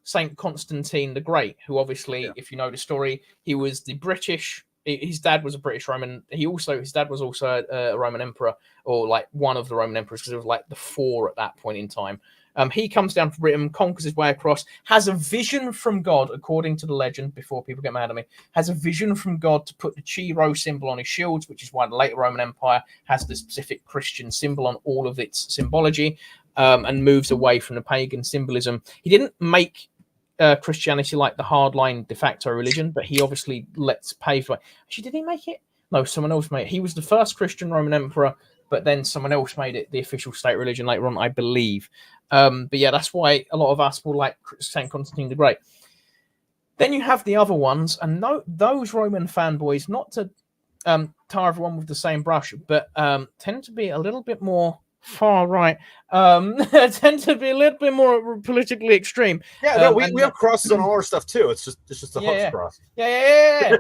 Saint Constantine the Great, who obviously, if you know the story, he was the British. His dad was a British Roman. His dad was also a Roman emperor, or like one of the Roman emperors, because it was like the four at that point in time. He comes down from Britain, conquers his way across, has a vision from God, according to the legend, before people get mad at me, has a vision from God to put the Chi-Rho symbol on his shields, which is why the later Roman Empire has the specific Christian symbol on all of its symbology, and moves away from the pagan symbolism. He didn't make Christianity like the hardline de facto religion, but he obviously lets pay for it. Actually, did he make it? No, someone else made it. He was the first Christian Roman emperor, but then someone else made it the official state religion later on, I believe. But yeah, that's why a lot of us will like Saint Constantine the Great. Then you have the other ones, and those Roman fanboys, not to tar everyone with the same brush, but tend to be a little bit more far right, tend to be a little bit more politically extreme. Yeah, we have crosses on all our stuff too. It's just a Hooks cross. Yeah.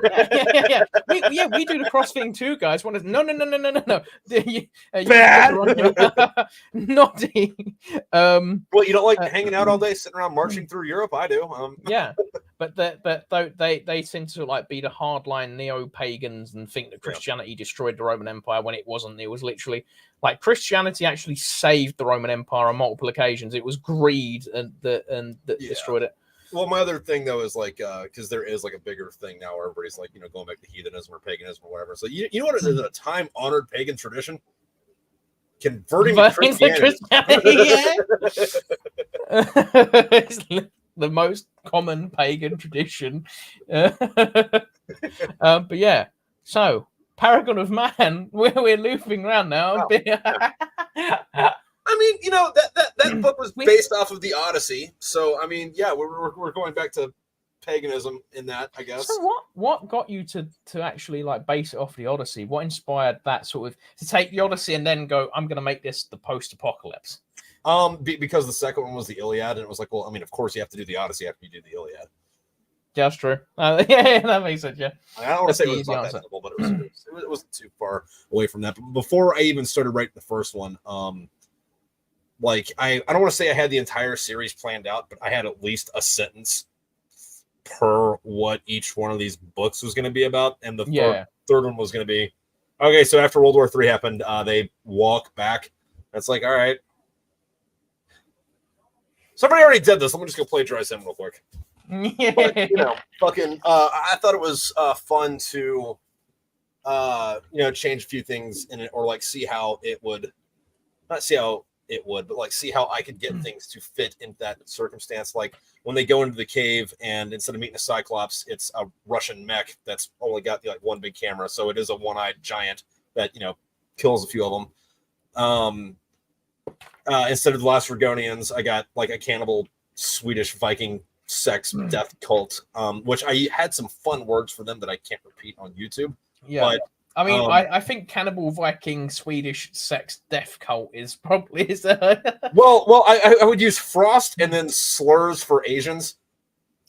We do the cross thing too, guys. No. Bad. Naughty. Well, you don't like hanging out all day, sitting around marching through Europe? I do. Yeah, but they tend to like be the hardline neo-pagans and think that Christianity destroyed the Roman Empire when it wasn't. It was literally like Christianity actually saved the Roman Empire on multiple occasions. It was greed that destroyed it. Well, my other thing though is like because there is like a bigger thing now where everybody's like going back to heathenism or paganism or whatever. So you know what is a time honored pagan tradition? Converting to Christianity. It's the most common pagan tradition. But yeah, so Paragon of Man, we're looping around now. I mean, that book was based off of the Odyssey, so I mean, yeah, we're going back to paganism in that, I guess. So what got you to actually like base it off the Odyssey? What inspired that sort of to take the Odyssey and then go, I'm going to make this the post-apocalypse? Because the second one was the Iliad, and it was like, well, I mean, of course you have to do the Odyssey after you do the Iliad. Yeah, that's true. Yeah, that makes sense. Yeah, I don't want to say it was not that simple, but it wasn't too far away from that. But before I even started writing the first one, like I don't want to say I had the entire series planned out, but I had at least a sentence per what each one of these books was going to be about, and the third one was going to be okay. So after World War III happened, they walk back. It's like, all right, somebody already did this. Let me just go plagiarize him real quick. But, you know, fucking, I thought it was fun to, you know, change a few things in it, or like see how it would, not see how it would, but like see how I could get things to fit in that circumstance. Like when they go into the cave and instead of meeting a Cyclops, it's a Russian mech that's only got the, like one big camera. So it is a one-eyed giant that, you know, kills a few of them. Instead of the last Ragonians, I got like a cannibal Swedish Viking sex death cult, which I had some fun words for them that I can't repeat on YouTube. Yeah. But I mean, I think cannibal Viking Swedish sex death cult is probably well, I would use frost and then slurs for Asians.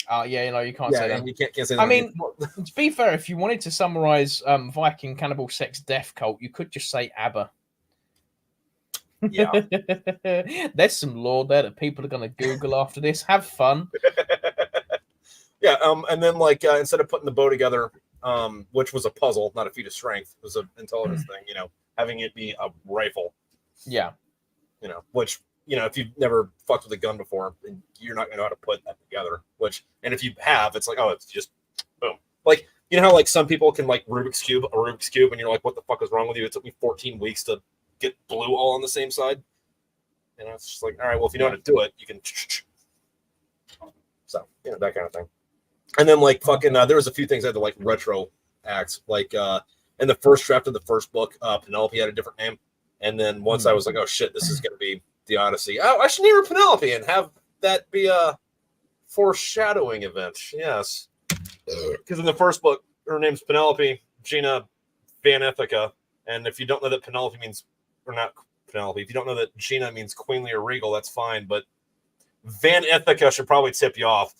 Yeah, you know, you can't say that. You can't say that. I mean, to be fair, if you wanted to summarize Viking cannibal sex death cult, you could just say ABBA. Yeah. There's some lore there that people are going to Google after this. Have fun. Yeah, and then like instead of putting the bow together, which was a puzzle, not a feat of strength, it was an intelligence thing, you know, having it be a rifle. Yeah. You know, which, you know, if you've never fucked with a gun before, you're not going to know how to put that together. Which, and if you have, it's like, oh, it's just boom. Like, you know how like some people can like Rubik's Cube, and you're like, what the fuck is wrong with you? It took me 14 weeks to get blue all on the same side. You know, it's just like, all right, well, if you know how to do it, you can. So, you know, that kind of thing. And then like fucking, there was a few things I had to like retro act. Like in the first draft of the first book, Penelope had a different name. And then once I was like, oh shit, this is going to be the Odyssey. Oh, I should name her Penelope and have that be a foreshadowing event. Yes. Because in the first book, her name's Penelope Gina Van Ithaca. And if you don't know that Penelope means, or not Penelope, if you don't know that Gina means queenly or regal, that's fine. But Van Ithaca should probably tip you off.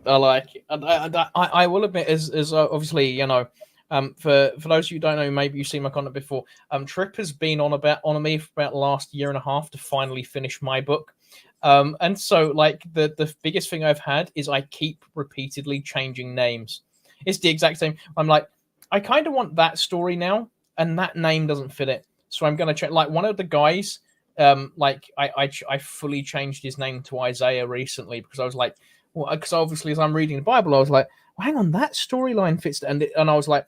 I like it. I will admit, as obviously, you know, for those of you who don't know, maybe you've seen my content before. Trip has been on me for about the last year and a half to finally finish my book. And so like the biggest thing I've had is I keep repeatedly changing names. It's the exact same. I'm like, I kind of want that story now, and that name doesn't fit it. So I'm gonna check. Like one of the guys, like I fully changed his name to Isaiah recently because I was like, well, because obviously as I'm reading the Bible, I was like, well, hang on, that storyline fits, and I was like,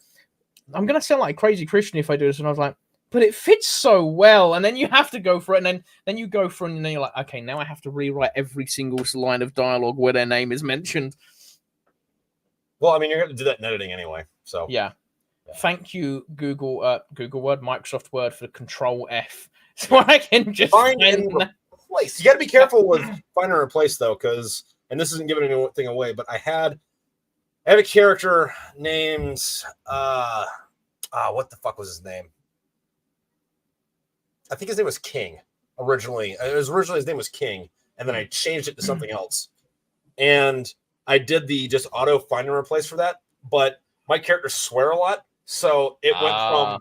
I'm gonna sound like a crazy Christian if I do this, and I was like, but it fits so well, and then you have to go for it, and then you go for it, and then you're like, okay, now I have to rewrite every single line of dialogue where their name is mentioned. Well, I mean, you're going to do that in editing anyway, so yeah. Thank you, Google Word, Microsoft Word for the Control F, so I can just find and replace. You got to be careful with find and replace though, because and this isn't giving anything away, but I have a character named what the fuck was his name? I think his name was King originally. Originally his name was King, and then I changed it to something else. And I did the just auto find and replace for that, but my characters swear a lot, so it went from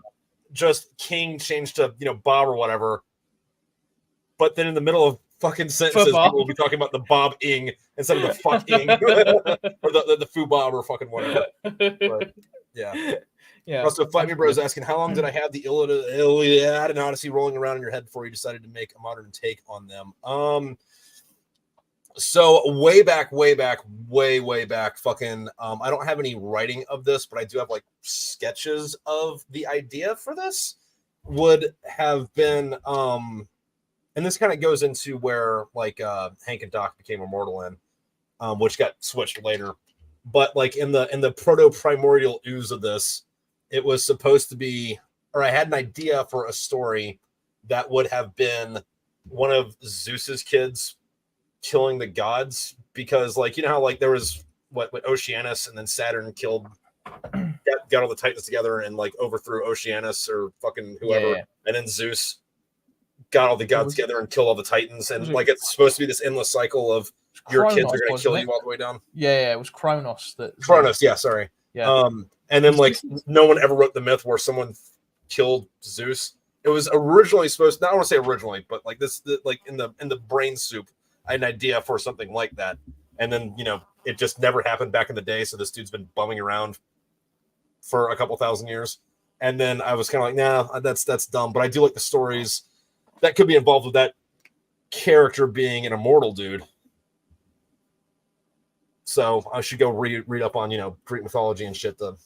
just King changed to, you know, Bob or whatever. But then in the middle of fucking sentences, people will be talking about the Bob Ing instead of the fuck Ing or the Foo Bob or fucking whatever. But, yeah. Yeah. Also, Fight Me Bro is asking, how long did I have the Iliad and Odyssey rolling around in your head before you decided to make a modern take on them? So way back, fucking, I don't have any writing of this, but I do have like sketches of the idea for this. Would have been, and this kind of goes into where like Hank and Doc became immortal in, which got switched later. But like in the proto-primordial ooze of this, it was supposed to be, or I had an idea for a story that would have been one of Zeus's kids killing the gods, because like, you know how like there was what Oceanus, and then Saturn killed got all the Titans together and like overthrew Oceanus or fucking whoever, and then Zeus got all the gods together and killed all the Titans, and like it's supposed to be this endless cycle of your kids are going to kill you all the way down. Yeah, it was Kronos yeah, sorry. And then like no one ever wrote the myth where someone killed Zeus. It was originally supposed, not I want to say originally, but like this like in the brain soup, I had an idea for something like that, and then you know it just never happened back in the day. So this dude's been bumming around for a couple thousand years, and then I was kind of like, nah, that's dumb. But I do like the stories that could be involved with that character being an immortal dude. So I should go read up on, you know, Greek mythology and shit to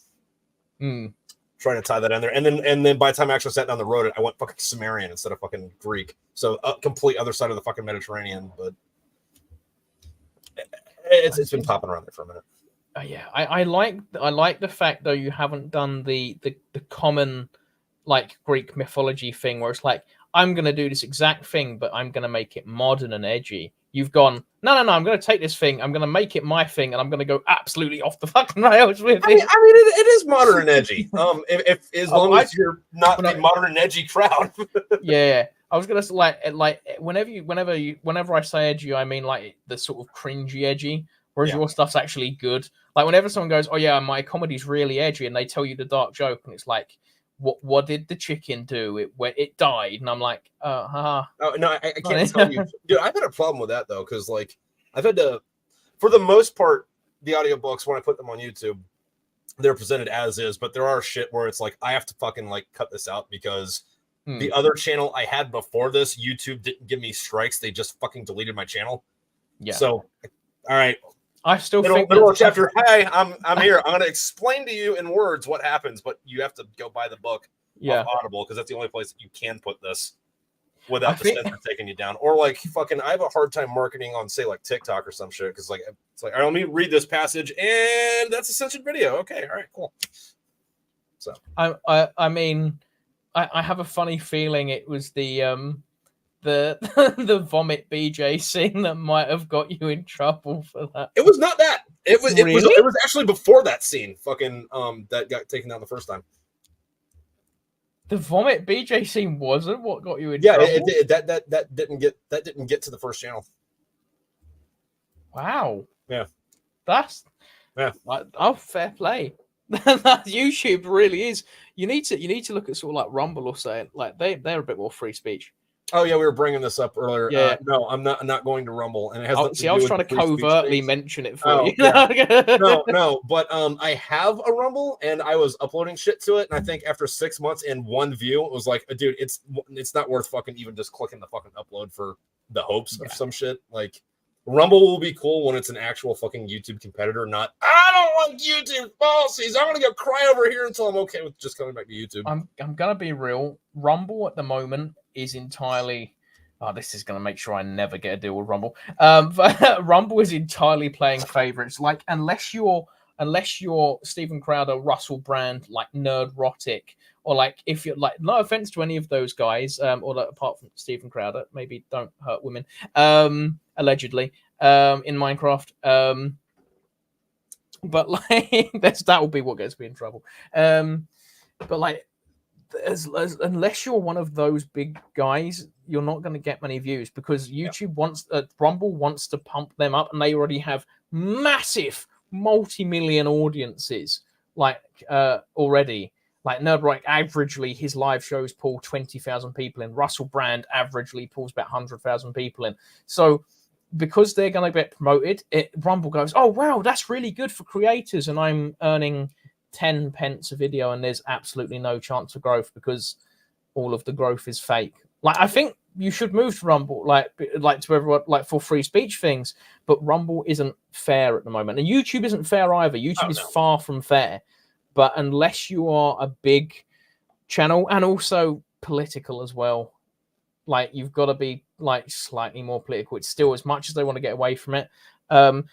try to tie that in there. And then by the time I actually sat down the road, I went fucking Sumerian instead of fucking Greek. So complete other side of the fucking Mediterranean. But it's been popping around there for a minute. Yeah, I like the fact though you haven't done the common like Greek mythology thing where it's like, I'm gonna do this exact thing, but I'm gonna make it modern and edgy. You've gone, no, I'm going to take this thing, I'm going to make it my thing, and I'm going to go absolutely off the fucking rails with it. I mean, it is modern and edgy. If as long as you're not the modern and edgy crowd. Yeah, I was going to like whenever I say edgy, I mean like the sort of cringy edgy, whereas your stuff's actually good. Like whenever someone goes, oh yeah, my comedy's really edgy, and they tell you the dark joke, and it's like, what did the chicken do? It died, and I'm like, oh no, I can't tell you, dude. I've had a problem with that though, because like I've had to, for the most part, the audiobooks when I put them on YouTube, they're presented as is, but there are shit where it's like I have to fucking like cut this out because the other channel I had before this, YouTube didn't give me strikes; they just fucking deleted my channel. Yeah. So, all right. I still think middle of chapter. Hey, I'm here. I'm going to explain to you in words what happens, but you have to go buy the book off Audible because that's the only place that you can put this without the censor taking you down. Or like fucking, I have a hard time marketing on say like TikTok or some shit because like it's like, all right, let me read this passage and that's a censored video. Okay, all right, cool. So I mean, I have a funny feeling it was the vomit BJ scene that might have got you in trouble for that. It was not that. It was actually before that scene. Fucking that got taken down the first time. The vomit BJ scene wasn't what got you in trouble. Yeah, that didn't get to the first channel. Wow. Yeah. That's fair play. That YouTube really is. You need to look at sort of like Rumble or say like they're a bit more free speech. Oh yeah, we were bringing this up earlier. Yeah. No, I'm not going to Rumble, and it has. I was trying to covertly mention it for you. Yeah. no, but I have a Rumble, and I was uploading shit to it, and I think after 6 months and one view, it was like, dude, it's not worth fucking even just clicking the fucking upload for the hopes of some shit. Like, Rumble will be cool when it's an actual fucking YouTube competitor, not I don't want YouTube policies. I'm gonna go cry over here until I'm okay with just coming back to YouTube. I'm gonna be real. Rumble at the moment is entirely. Oh, this is gonna make sure I never get a deal with Rumble. But Rumble is entirely playing favorites. Like unless you're Stephen Crowder, Russell Brand, like Nerdrotic, or like if you're like, no offense to any of those guys, or like, apart from Stephen Crowder, maybe don't hurt women, allegedly, in Minecraft. But like that will be what gets me in trouble. But like unless you're one of those big guys, you're not going to get many views because YouTube Rumble wants to pump them up, and they already have massive multi-million audiences like already. Like Nerdroid, averagely his live shows pull 20,000 people in. Russell Brand averagely pulls about 100,000 people in. So because they're going to get promoted, Rumble goes, oh wow, that's really good for creators, and I'm earning 10 pence a video, and there's absolutely no chance of growth because all of the growth is fake. Like I think you should move to Rumble, like to everyone, like for free speech things, but Rumble isn't fair at the moment, and YouTube isn't fair either. YouTube is far from fair. But unless you are a big channel and also political as well, like you've got to be like slightly more political. It's still, as much as they want to get away from it.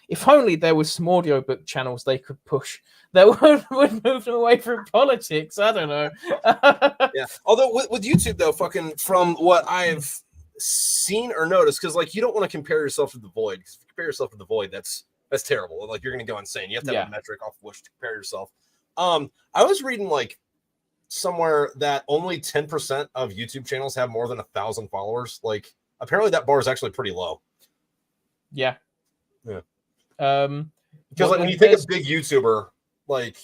If only there was some audiobook channels they could push that would move them away from politics. I don't know. Yeah. Although with YouTube though, fucking from what I've seen or noticed, because like you don't want to compare yourself to the void. Because if you compare yourself to the void, that's terrible. Like you're gonna go insane. You have to have a metric off of which to compare yourself. I was reading like somewhere that only 10% of YouTube channels have more than 1,000 followers. Like apparently that bar is actually pretty low. Yeah. Because like when you think of big YouTuber, like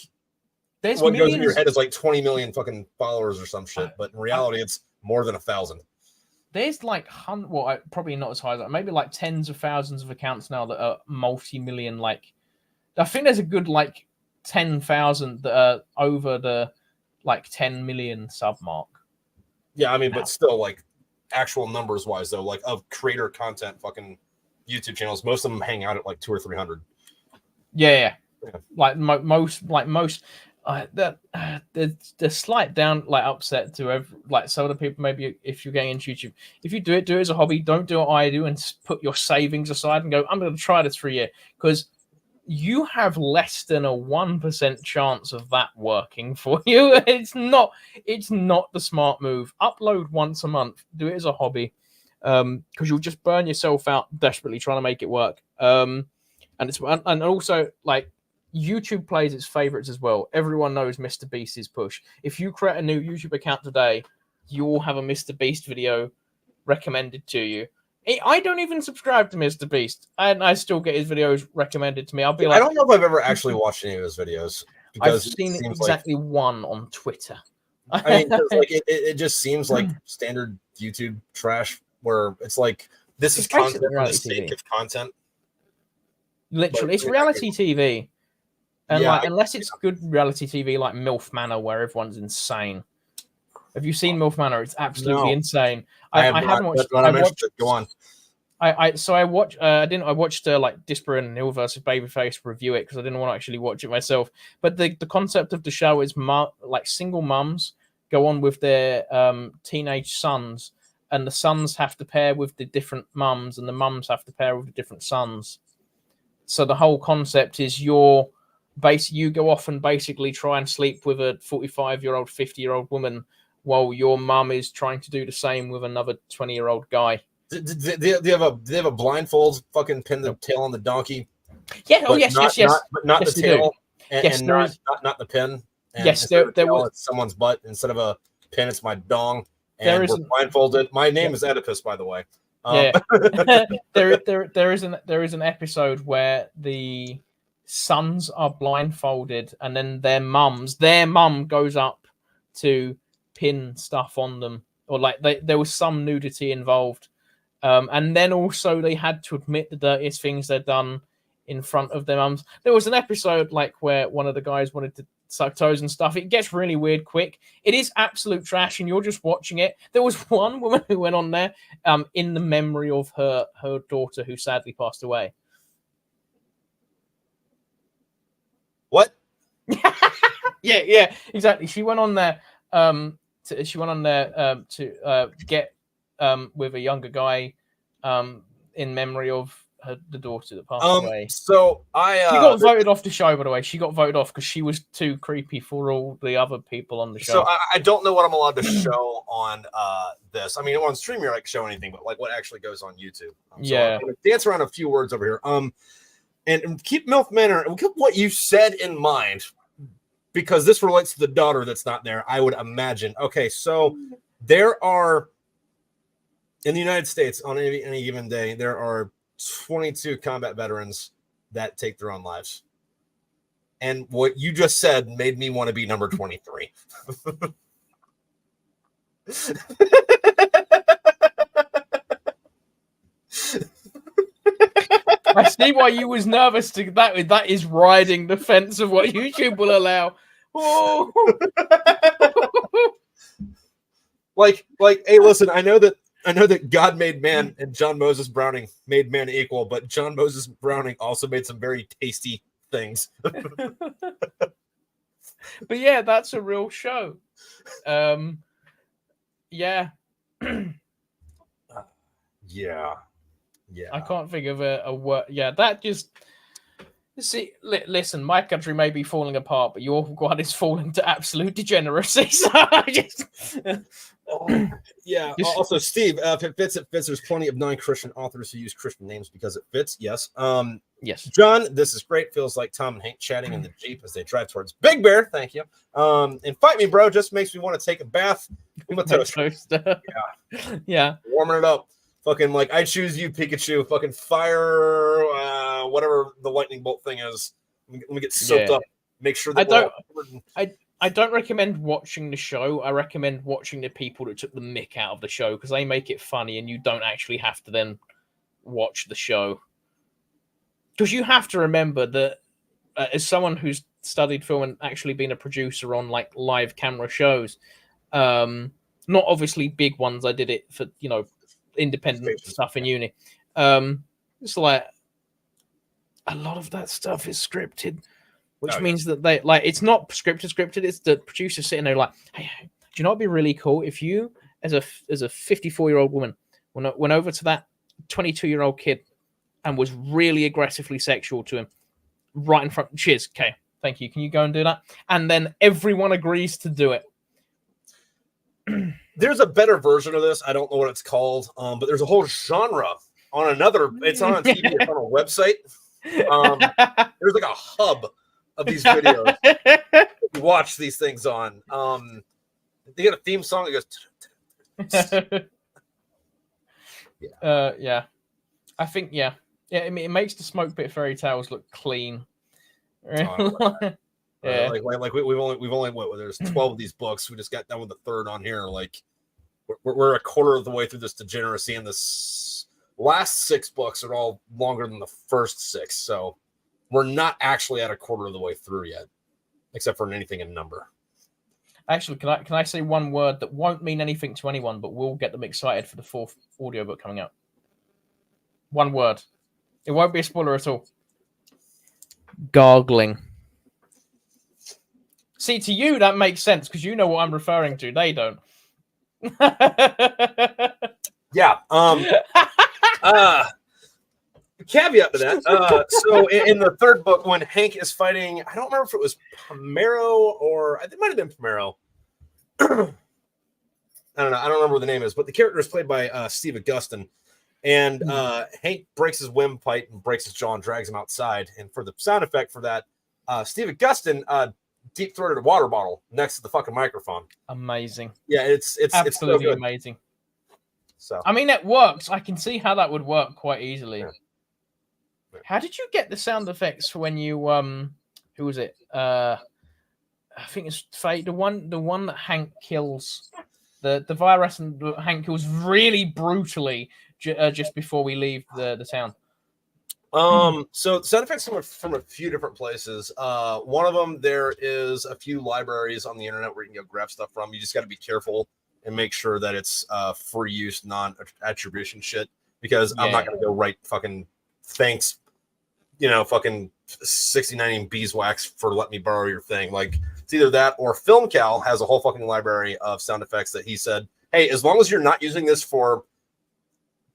there's what millions... goes in your head is like 20 million fucking followers or some shit, but in reality it's more than 1,000. There's like probably not as high as that, maybe like tens of thousands of accounts now that are multi-million. Like I think there's a good like 10,000 that are over the like 10 million sub mark. Yeah, I mean, but still, like actual numbers wise, though, like of creator content, fucking YouTube channels, most of them hang out at like 200 or 300. Yeah. Like most the slight down like upset to like some of the people. Maybe if you're getting into YouTube, if you do it as a hobby, don't do what I do and put your savings aside and go, I'm going to try this for a year, because you have less than a 1% chance of that working for you. It's not the smart move. Upload once a month, do it as a hobby, because you'll just burn yourself out desperately trying to make it work. And also like YouTube plays its favorites as well. Everyone knows Mr. Beast's push. If you create a new YouTube account today, you'll have a Mr. Beast video recommended to you. I don't even subscribe to Mr. Beast, and I still get his videos recommended to me. I'll be like, I don't know if I've ever actually watched any of his videos. I've seen exactly one on Twitter. I mean, like it just seems like standard YouTube trash, where it's like this is content for the sake of content. Literally, it's reality TV, and like unless it's good reality TV like MILF Manor, where everyone's insane. Have you seen MILF Manor? It's absolutely insane. I haven't watched. Go on. I watched like Disparate and Hill versus Babyface review it because I didn't want to actually watch it myself. But the concept of the show is like single mums go on with their teenage sons, and the sons have to pair with the different mums, and the mums have to pair with the different sons. So the whole concept is you go off and basically try and sleep with a 45-year-old, 50-year-old woman, while your mum is trying to do the same with another 20-year-old guy. Do they have a blindfold? Fucking pin the tail on the donkey. Yeah. Oh yes. But not the tail, and not the pin. And yes, there was someone's butt instead of a pin. It's my dong. And we're blindfolded. My name is Oedipus, by the way. There is an episode where the sons are blindfolded, and then their mum goes up to pin stuff on them, or like there was some nudity involved, and then also they had to admit the dirtiest things they'd done in front of their mums. There was an episode like where one of the guys wanted to suck toes and stuff. It gets really weird quick. It is absolute trash, and you're just watching it. There was one woman who went on there in the memory of her daughter who sadly passed away. What? Yeah, exactly. She went on there to get with a younger guy in memory of the daughter that passed away. So she got voted off the show, by the way. She got voted off because she was too creepy for all the other people on the show. So I don't know what I'm allowed to show on this. I mean, on stream you're like show anything, but like what actually goes on YouTube. So I'm gonna dance around a few words over here. And keep MILF Manor and keep what you said in mind, because this relates to the daughter that's not there, I would imagine. Okay, so there are in the United States on any given day, there are 22 combat veterans that take their own lives. And what you just said made me want to be number 23. I see why you was nervous to that. That is riding the fence of what YouTube will allow. Oh. like, hey, listen, I know that God made man and John Moses Browning made man equal, but John Moses Browning also made some very tasty things. But yeah, that's a real show. Yeah. Yeah. I can't think of a word. Yeah, that just See, listen, my country may be falling apart, but your one is falling to absolute degeneracy. So yeah. Also, Steve, if it fits, it fits. There's plenty of non-Christian authors who use Christian names because it fits. Yes. Yes. John, this is great. Feels like Thom and Hank chatting in the Jeep as they drive towards Big Bear. Thank you. And Fight Me, Bro, just makes me want to take a bath with my toaster. Yeah. Warming it up. Fucking like I choose you, Pikachu. Fucking fire, whatever the lightning bolt thing is. Let me get soaked up. Make sure that I don't recommend watching the show. I recommend watching the people that took the mick out of the show because they make it funny, and you don't actually have to then watch the show. Because you have to remember that as someone who's studied film and actually been a producer on like live camera shows, not obviously big ones. I did it for independent stuff in uni. It's like a lot of that stuff is scripted, which means that they like it's not scripted. It's the producer sitting there like, hey, do you know what'd be really cool if you, as a 54-year-old woman, went over to that 22-year-old kid and was really aggressively sexual to him right in front. Cheers. Okay, thank you. Can you go and do that? And then everyone agrees to do it. There's a better version of this. I don't know what it's called, but there's a whole genre on another. It's on TV. It's on a website. There's like a hub of these videos. You watch these things on. They got a theme song that goes. Yeah. I think yeah. I mean, it makes the Smokepit Fairytales look clean. Yeah. Like we've only what there's 12 of these books. We just got done with the third on here. Like we're a quarter of the way through this degeneracy, and this last 6 books are all longer than the first 6. So we're not actually at a quarter of the way through yet, except for anything in number. Actually, can I say one word that won't mean anything to anyone, but will get them excited for the 4th audiobook coming out? One word. It won't be a spoiler at all. Gargling. See, to you, that makes sense because you know what I'm referring to. They don't. Yeah. Caveat to that. So in the 3rd book, when Hank is fighting, I don't remember if it was Pomero or it might have been Pomero. I don't know. I don't remember what the name is, but the character is played by Steve Augustin. And Hank breaks his windpipe and breaks his jaw and drags him outside. And for the sound effect for that, Steve Augustin deep-throated a water bottle next to the fucking microphone. Amazing. Yeah, it's absolutely so amazing. So I mean, it works. I can see how that would work quite easily. Yeah. How did you get the sound effects for when you who was it? I think it's Fate, the one that Hank kills, the virus, and Hank kills really brutally just before we leave the town. So sound effects from a few different places. One of them, there is a few libraries on the internet where you can go grab stuff from. You just got to be careful and make sure that it's free use, non-attribution shit, because I'm not going to go write fucking thanks, fucking 69 beeswax for let me borrow your thing. Like, it's either that or FilmCal has a whole fucking library of sound effects that he said, hey, as long as you're not using this for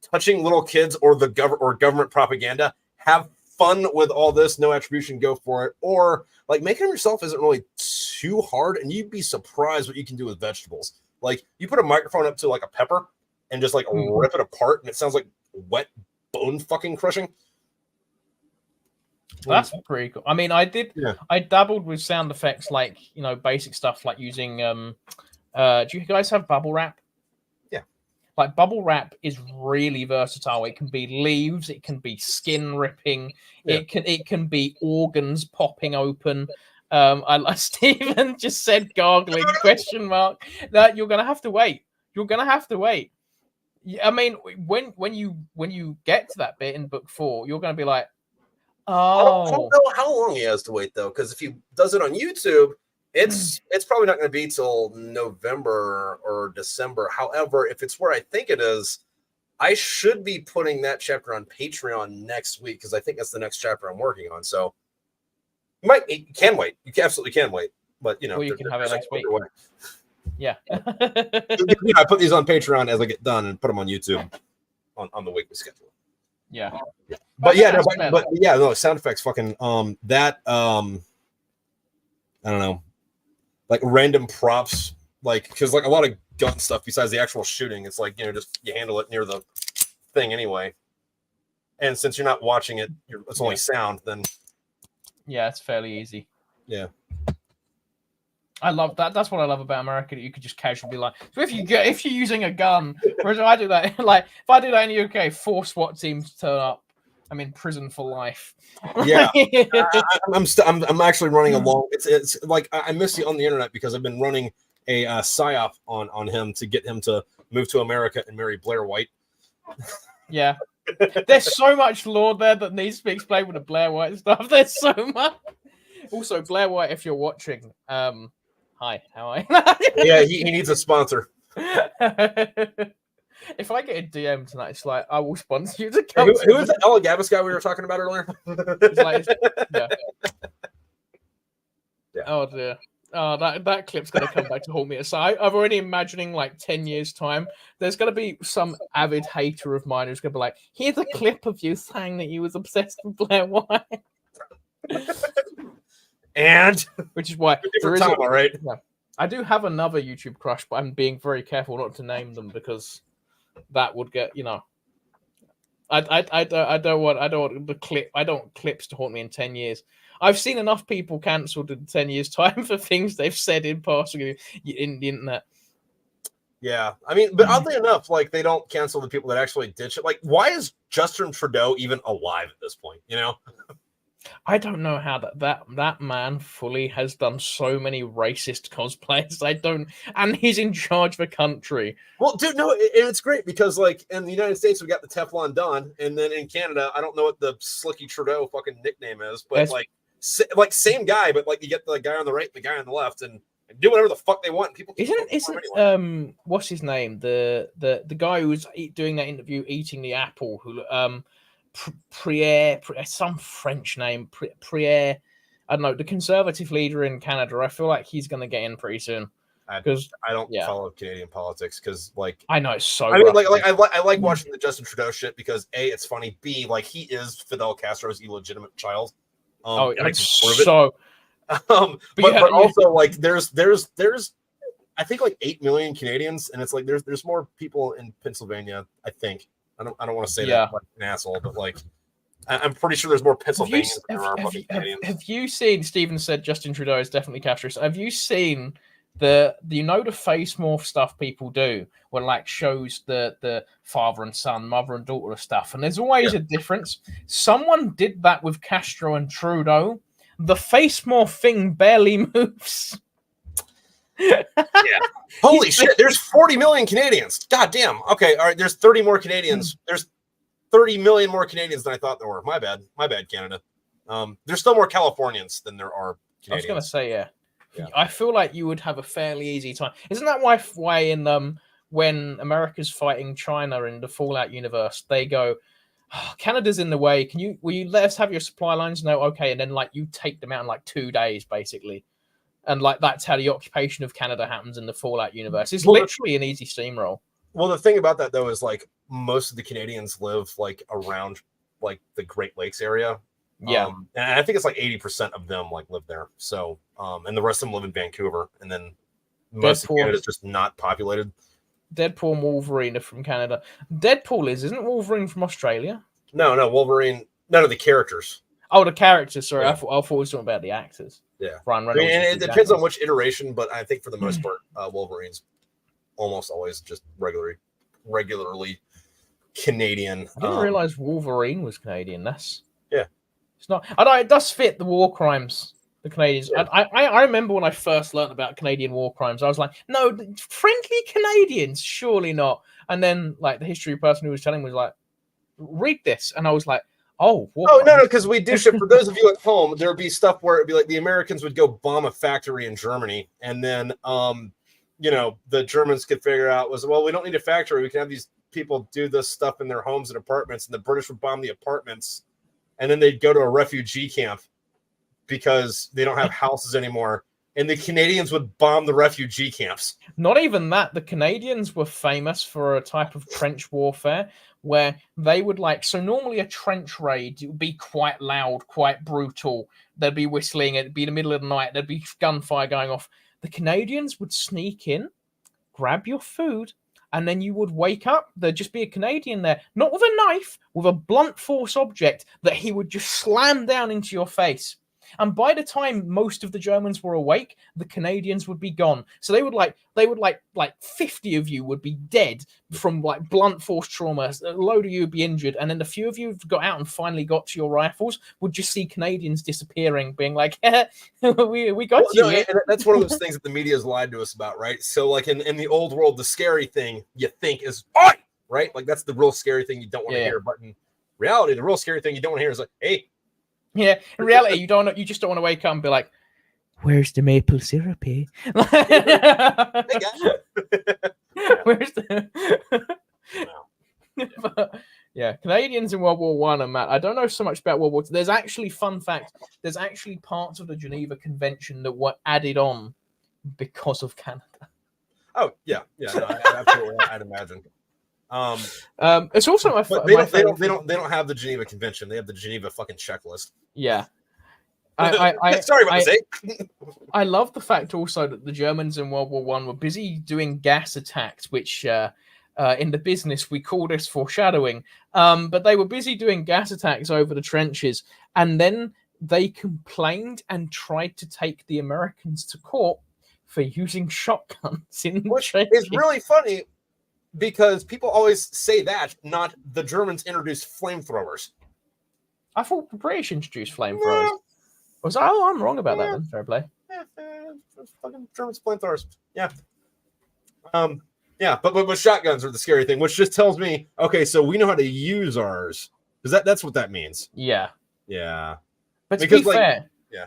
touching little kids or the government propaganda, have fun with all this, no attribution, go for it. Or like making them yourself isn't really too hard, and you'd be surprised what you can do with vegetables. Like, you put a microphone up to like a pepper and just like rip it apart, and it sounds like wet bone fucking crushing. That's pretty cool. I mean, I dabbled with sound effects, like, basic stuff like using do you guys have bubble wrap? Yeah. Like, bubble wrap is really versatile. It can be leaves, it can be skin ripping, it can be organs popping open. Stephen just said gargling ? That you're gonna have to wait. I mean, when you get to that bit in book 4, you're gonna be like, oh. I don't know how long he has to wait though, because if he does it on YouTube, it's probably not going to be till November or December. However, if it's where I think it is, I should be putting that chapter on Patreon next week, because I think that's the next chapter I'm working on. So you can wait. You absolutely can wait, but or you can have it next week. Yeah. I put these on Patreon as I get done and put them on YouTube on the weekly schedule. Yeah. But yeah, no, but yeah, no, sound effects fucking that I don't know, like random props, like because like a lot of gun stuff besides the actual shooting, it's like, you know, just you handle it near the thing anyway. And since you're not watching it, it's only sound, then yeah, it's fairly easy. Yeah. I love that. That's what I love about America, that you could just casually be like, so if you're using a gun, whereas I do that, like if I do that in the UK, 4 SWAT teams turn up, I'm in prison for life. Yeah, I'm actually running along. It's like I miss you on the internet because I've been running a psyop on him to get him to move to America and marry Blair White. Yeah, there's so much lore there that needs to be explained with the Blair White stuff. There's so much. Also, Blair White, if you're watching, hi, how are you? Yeah, he needs a sponsor. If I get a DM tonight, it's like I will sponsor you to come. Who is the Ella Gavis guy we were talking about earlier? Yeah. Oh dear. Oh, that clip's gonna come back to haunt me. So I've already imagining like 10 years time. There's gonna be some avid hater of mine who's gonna be like, "Here's a clip of you saying that you was obsessed with Blair White." And which is why there is Thom, right? Yeah, I do have another YouTube crush, but I'm being very careful not to name them because that would get, you know. I don't want the clip. I don't want clips to haunt me in 10 years. I've seen enough people cancelled in 10 years' time for things they've said in passing in the internet. Yeah, I mean, but oddly enough, like they don't cancel the people that actually did shit. Like, why is Justin Trudeau even alive at this point? You know. I don't know how that man fully has done so many racist cosplays. And he's in charge of a country. Well, dude, no, and it's great because like in the United States we got the Teflon Don, and then in Canada I don't know what the Slicky Trudeau fucking nickname is, but like same guy, but like you get the guy on the right, and the guy on the left, and do whatever the fuck they want. People isn't what's his name, the guy who was doing that interview eating the apple, who some French name, Priere, I don't know, the Conservative leader in Canada. I feel like he's going to get in pretty soon. Because I don't follow Canadian politics because, like, I know it's so. I mean, I like watching the Justin Trudeau shit because A, it's funny. B, like he is Fidel Castro's illegitimate child. So. But also like there's I think like 8 million Canadians, and it's like there's more people in Pennsylvania. I think. I don't want to say that like an asshole, but like I'm pretty sure there's more Pennsylvanians than there are fucking Canadians. Have you seen? Steven said Justin Trudeau is definitely Castro's. Have you seen the face morph stuff people do, where like shows the father and son, mother and daughter stuff, and there's always a difference. Someone did that with Castro and Trudeau. The face morph thing barely moves. Yeah. Holy shit, there's 40 million Canadians. God damn. Okay, all right, there's 30 more Canadians. There's 30 million more Canadians than I thought there were. My bad, Canada. There's still more Californians than there are Canadians. I was gonna say, yeah. I feel like you would have a fairly easy time. Isn't that why in when America's fighting China in the Fallout universe, they go, oh, Canada's in the way. Will you let us have your supply lines? No, okay, and then like you take them out in like 2 days, basically. And like that's how the occupation of Canada happens in the Fallout universe. It's literally an easy steamroll. Well, the thing about that though is like most of the Canadians live like around like the Great Lakes area. Yeah, and I think it's like 80% of them like live there. So, and the rest of them live in Vancouver, and then most of Canada is just not populated. Deadpool and Wolverine are from Canada. Deadpool isn't Wolverine from Australia? No, Wolverine. None of the characters. Oh, the characters. Sorry, I thought we were talking about the actors. Yeah, Ryan Reynolds. I mean, it depends on which iteration, but I think for the most part, Wolverine's almost always just regularly Canadian. I didn't realize Wolverine was Canadian. It's not. I know it does fit the war crimes. The Canadians. Yeah. I remember when I first learned about Canadian war crimes, I was like, no, friendly Canadians, surely not. And then like the history person who was telling me was like, read this, and I was like, oh no, because we do shit. For those of you at home, there'd be stuff where it'd be like the Americans would go bomb a factory in Germany, and then the Germans could figure out we don't need a factory, we can have these people do this stuff in their homes and apartments, and the British would bomb the apartments, and then they'd go to a refugee camp because they don't have houses anymore, and the Canadians would bomb the refugee camps. Not even that. The Canadians were famous for a type of trench warfare where they would so normally a trench raid, it would be quite loud, quite brutal. There'd be whistling, it'd be the middle of the night, there'd be gunfire going off. The Canadians would sneak in, grab your food, and then you would wake up. There'd just be a Canadian there, not with a knife, with a blunt force object that he would just slam down into your face. And by the time most of the Germans were awake, the Canadians would be gone. So they would 50 of you would be dead from blunt force trauma. A load of you would be injured, and then the few of you who got out and finally got to your rifles would just see Canadians disappearing, being like, "We got you." No, that's one of those things that the media has lied to us about, right? So, like in the old world, the scary thing you think is "Oi!" right? Like that's the real scary thing you don't want to hear. But in reality, the real scary thing you don't want to hear is like, "Hey." Yeah, in reality, you just don't want to wake up and be like, "Where's the maple syrup, eh?" Where's the but, yeah, Canadians in World War One and Matt. I don't know so much about World War II. There's actually fun fact. There's actually parts of the Geneva Convention that were added on because of Canada. Oh yeah, no, absolutely. I'd imagine. It's also they don't have the Geneva Convention. They have the Geneva fucking checklist. Yeah. Sorry about this. I love the fact also that the Germans in World War One were busy doing gas attacks, which in the business we call this foreshadowing. But they were busy doing gas attacks over the trenches, and then they complained and tried to take the Americans to court for using shotguns in the trenches. It's really funny because people always say that, not the Germans introduced flamethrowers. I thought the British introduced flamethrowers. I'm wrong about that then. Fair play. Fucking Germans flamethrowers. Yeah. But shotguns are the scary thing, which just tells me, okay, so we know how to use ours. Because that's what that means. Yeah. Yeah. But to be fair, yeah.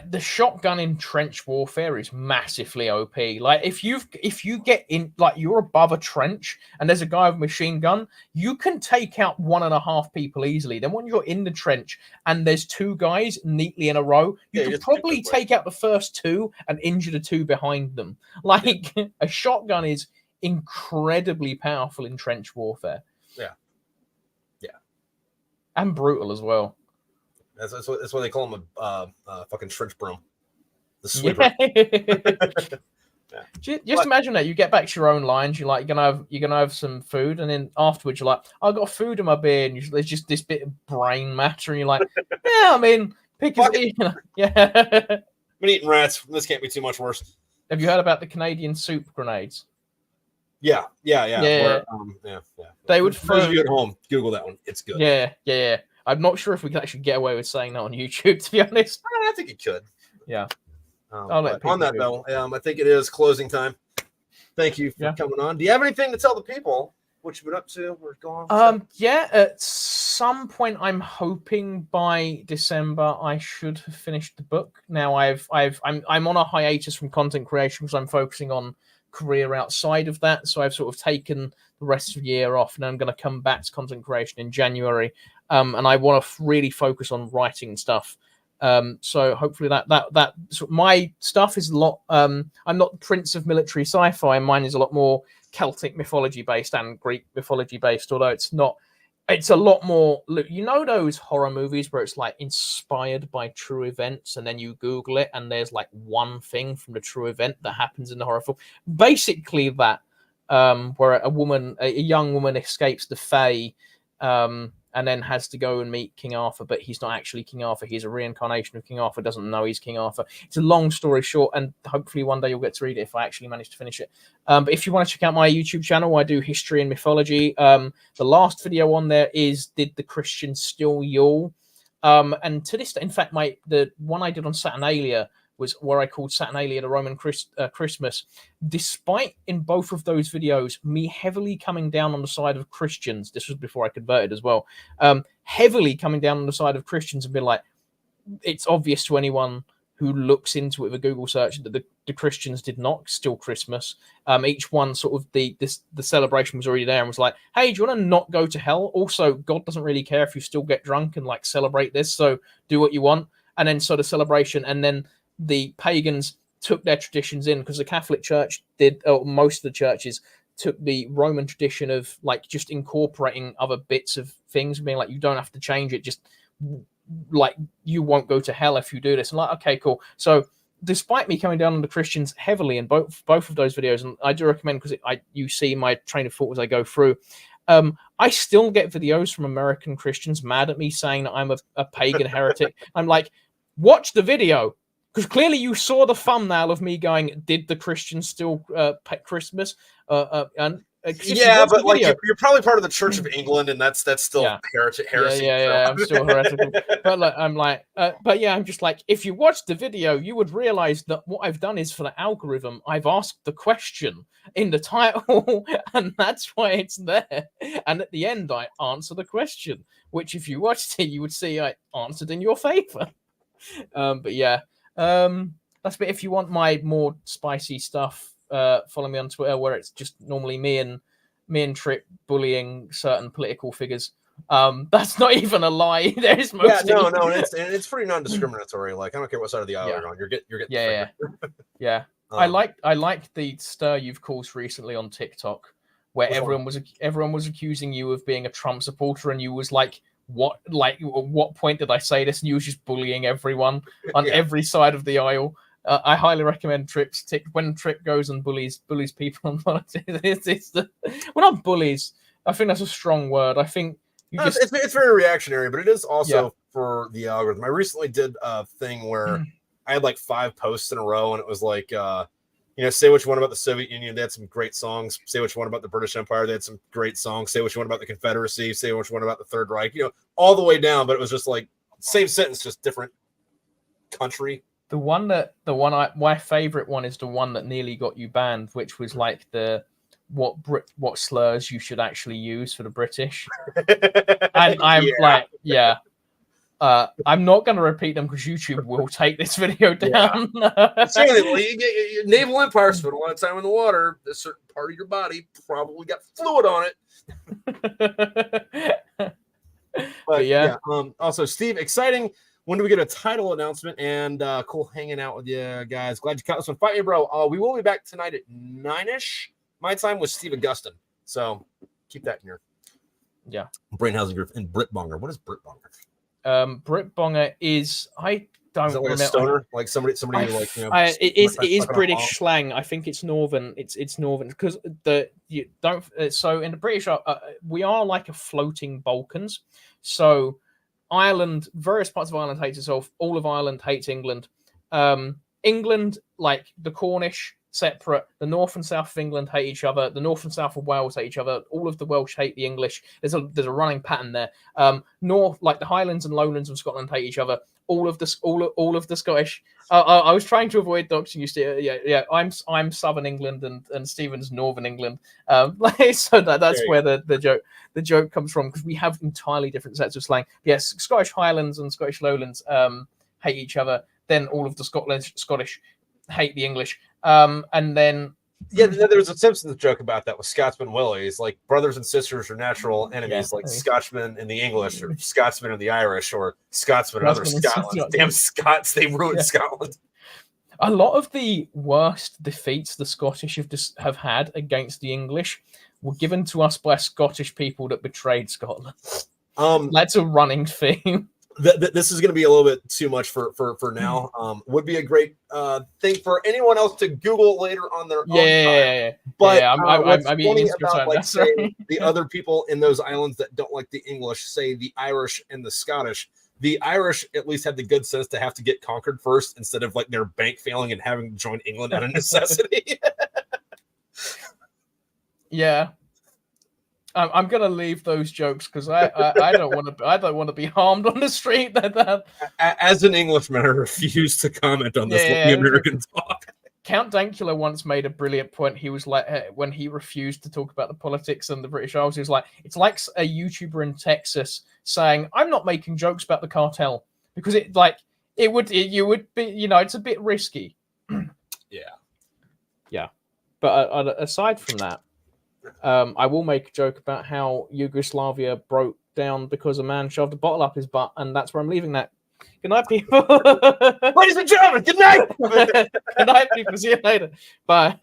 The shotgun in trench warfare is massively OP. If you get in, you're above a trench and there's a guy with a machine gun, you can take out 1.5 people easily. Then when you're in the trench and there's 2 guys neatly in a row, you can probably take out the first 2 and injure the 2 behind them. A shotgun is incredibly powerful in trench warfare. Yeah. And brutal as well. That's why they call him a fucking trench broom. The sweeper. Yeah. Just imagine that you get back to your own lines. You're gonna have some food, and then afterwards you're like, "I got food in my beer," and there's just this bit of brain matter, and you're like, "Yeah, I mean, yeah." I've been eating rats. This can't be too much worse. Have you heard about the Canadian soup grenades? Yeah. Where, They would. For those of you at home, Google that one. It's good. Yeah. I'm not sure if we can actually get away with saying that on YouTube, to be honest. I think it could. Yeah. On that, though, I think it is closing time. Thank you for coming on. Do you have anything to tell the people? What you've been up to? Where's going? At some point, I'm hoping by December I should have finished the book. Now I'm on a hiatus from content creation because I'm focusing on career outside of that. So I've sort of taken the rest of the year off, and I'm going to come back to content creation in January. And I want to really focus on writing stuff. So hopefully that my stuff is a lot. I'm not the prince of military sci-fi. Mine is a lot more Celtic mythology based and Greek mythology based. Although it's not, it's a lot more. Look, those horror movies where it's inspired by true events, and then you Google it, and there's one thing from the true event that happens in the horror film. Basically, that where a young woman escapes the Fae. And then has to go and meet King Arthur, but he's not actually King Arthur. He's a reincarnation of King Arthur, doesn't know he's King Arthur. It's a long story short, and hopefully one day you'll get to read it if I actually manage to finish it. But if you want to check out my YouTube channel, I do history and mythology. The last video on there is, Did the Christians Still Yule? And to this day, in fact, the one I did on Saturnalia was where I called Saturnalia the Roman Christmas. Despite in both of those videos, me heavily coming down on the side of Christians, this was before I converted as well, heavily coming down on the side of Christians and being like, it's obvious to anyone who looks into it with a Google search that the Christians did not steal Christmas. Each one sort of the celebration was already there and was like, hey, do you want to not go to hell? Also, God doesn't really care if you still get drunk and celebrate this, so do what you want. And then the celebration, and then the pagans took their traditions in, because the Catholic Church did, or most of the churches took the Roman tradition of like just incorporating other bits of things, being like, you don't have to change it, just like you won't go to hell if you do this. And like, okay, cool. So despite me coming down on the Christians heavily in both of those videos, and I do recommend because you see my train of thought as I go through. I still get videos from American Christians mad at me saying that I'm a pagan heretic. I'm like, watch the video, because clearly you saw the thumbnail of me going, "Did the Christians still pet Christmas?" Yeah, but like you're probably part of the Church of England, and that's still heresy. Yeah, I'm still heretical. But like, I'm just like, if you watched the video, you would realize that what I've done is for the algorithm, I've asked the question in the title, and that's why it's there. And at the end, I answer the question, which if you watched it, you would see I answered in your favor. But yeah, that's it. If you want my more spicy stuff, follow me on Twitter, where it's just normally me and Trip bullying certain political figures. That's not even a lie. There's mostly... no, and it's pretty non-discriminatory. Like, I don't care what side of the aisle you're on. You're getting yeah. I like the stir you've caused recently on TikTok, where everyone was accusing you of being a Trump supporter, and you was like, what point did I say this? And you was just bullying everyone on every side of the aisle. I highly recommend when Trip goes and bullies people on politics. Well, not bullies. I think that's a strong word. I think it's very reactionary, but it is also for the algorithm. I recently did a thing where I had like 5 posts in a row, and it was like, say what you want about the Soviet Union. They had some great songs. Say what you want about the British Empire. They had some great songs. Say what you want about the Confederacy. Say what you want about the Third Reich. All the way down. But it was just like same sentence, just different country. My favorite one is the one that nearly got you banned, which was like what slurs you should actually use for the British. And I'm I'm not going to repeat them because YouTube will take this video down. Naval Empire spent a lot of time in the water. A certain part of your body probably got fluid on it. But also, Steve, exciting. When do we get a title announcement? And cool hanging out with you guys. Glad you caught this one. Fight me, bro. We will be back tonight at 9-ish my time with Steve Augustin. So keep that in your Brainhousing group. And Brit Bonger. What is Brit Bonger? Brit Bonger is I don't remember. Like a stoner? Like somebody it is British slang. I think it's northern. It's northern because so in the British we are like a floating Balkans. So Ireland, various parts of Ireland hates itself. All of Ireland hates England. England, like the Cornish, separate. The north and south of England hate each other. The north and south of Wales hate each other. All of the Welsh hate the English. There's a running pattern there. North, like the Highlands and Lowlands of Scotland, hate each other. All of the Scottish. I was trying to avoid doxing you, Steve. Yeah. I'm Southern England and Stephen's Northern England. So that's where the joke comes from, because we have entirely different sets of slang. Yes, Scottish Highlands and Scottish Lowlands hate each other. Then all of the Scottish hate the English. And then there was a Simpsons joke about that with Scotsman Willies, like brothers and sisters are natural enemies, like Scotchmen and the English, or Scotsmen and the Irish, or Scotsmen and other Scotland. Damn Scots, they ruined Scotland. A lot of the worst defeats the Scottish have had against the English were given to us by Scottish people that betrayed Scotland. That's a running theme. This is going to be a little bit too much for now. Would be a great thing for anyone else to Google later on their own time. But what's funny about the other people in those islands that don't like the English, say the Irish and the Scottish. The Irish at least had the good sense to have to get conquered first, instead of like their bank failing and having to join England out of necessity. Yeah. I'm gonna leave those jokes because I don't want to be harmed on the street. As an Englishman, I refuse to comment on this American talk. Count Dankula once made a brilliant point. He was like, when he refused to talk about the politics and the British Isles, he was like, it's like a YouTuber in Texas saying, "I'm not making jokes about the cartel," because you would be, it's a bit risky. Yeah. But aside from that. I will make a joke about how Yugoslavia broke down because a man shoved a bottle up his butt, and that's where I'm leaving that. Good night, people. Ladies and gentlemen, good night. Good night, people. See you later. Bye.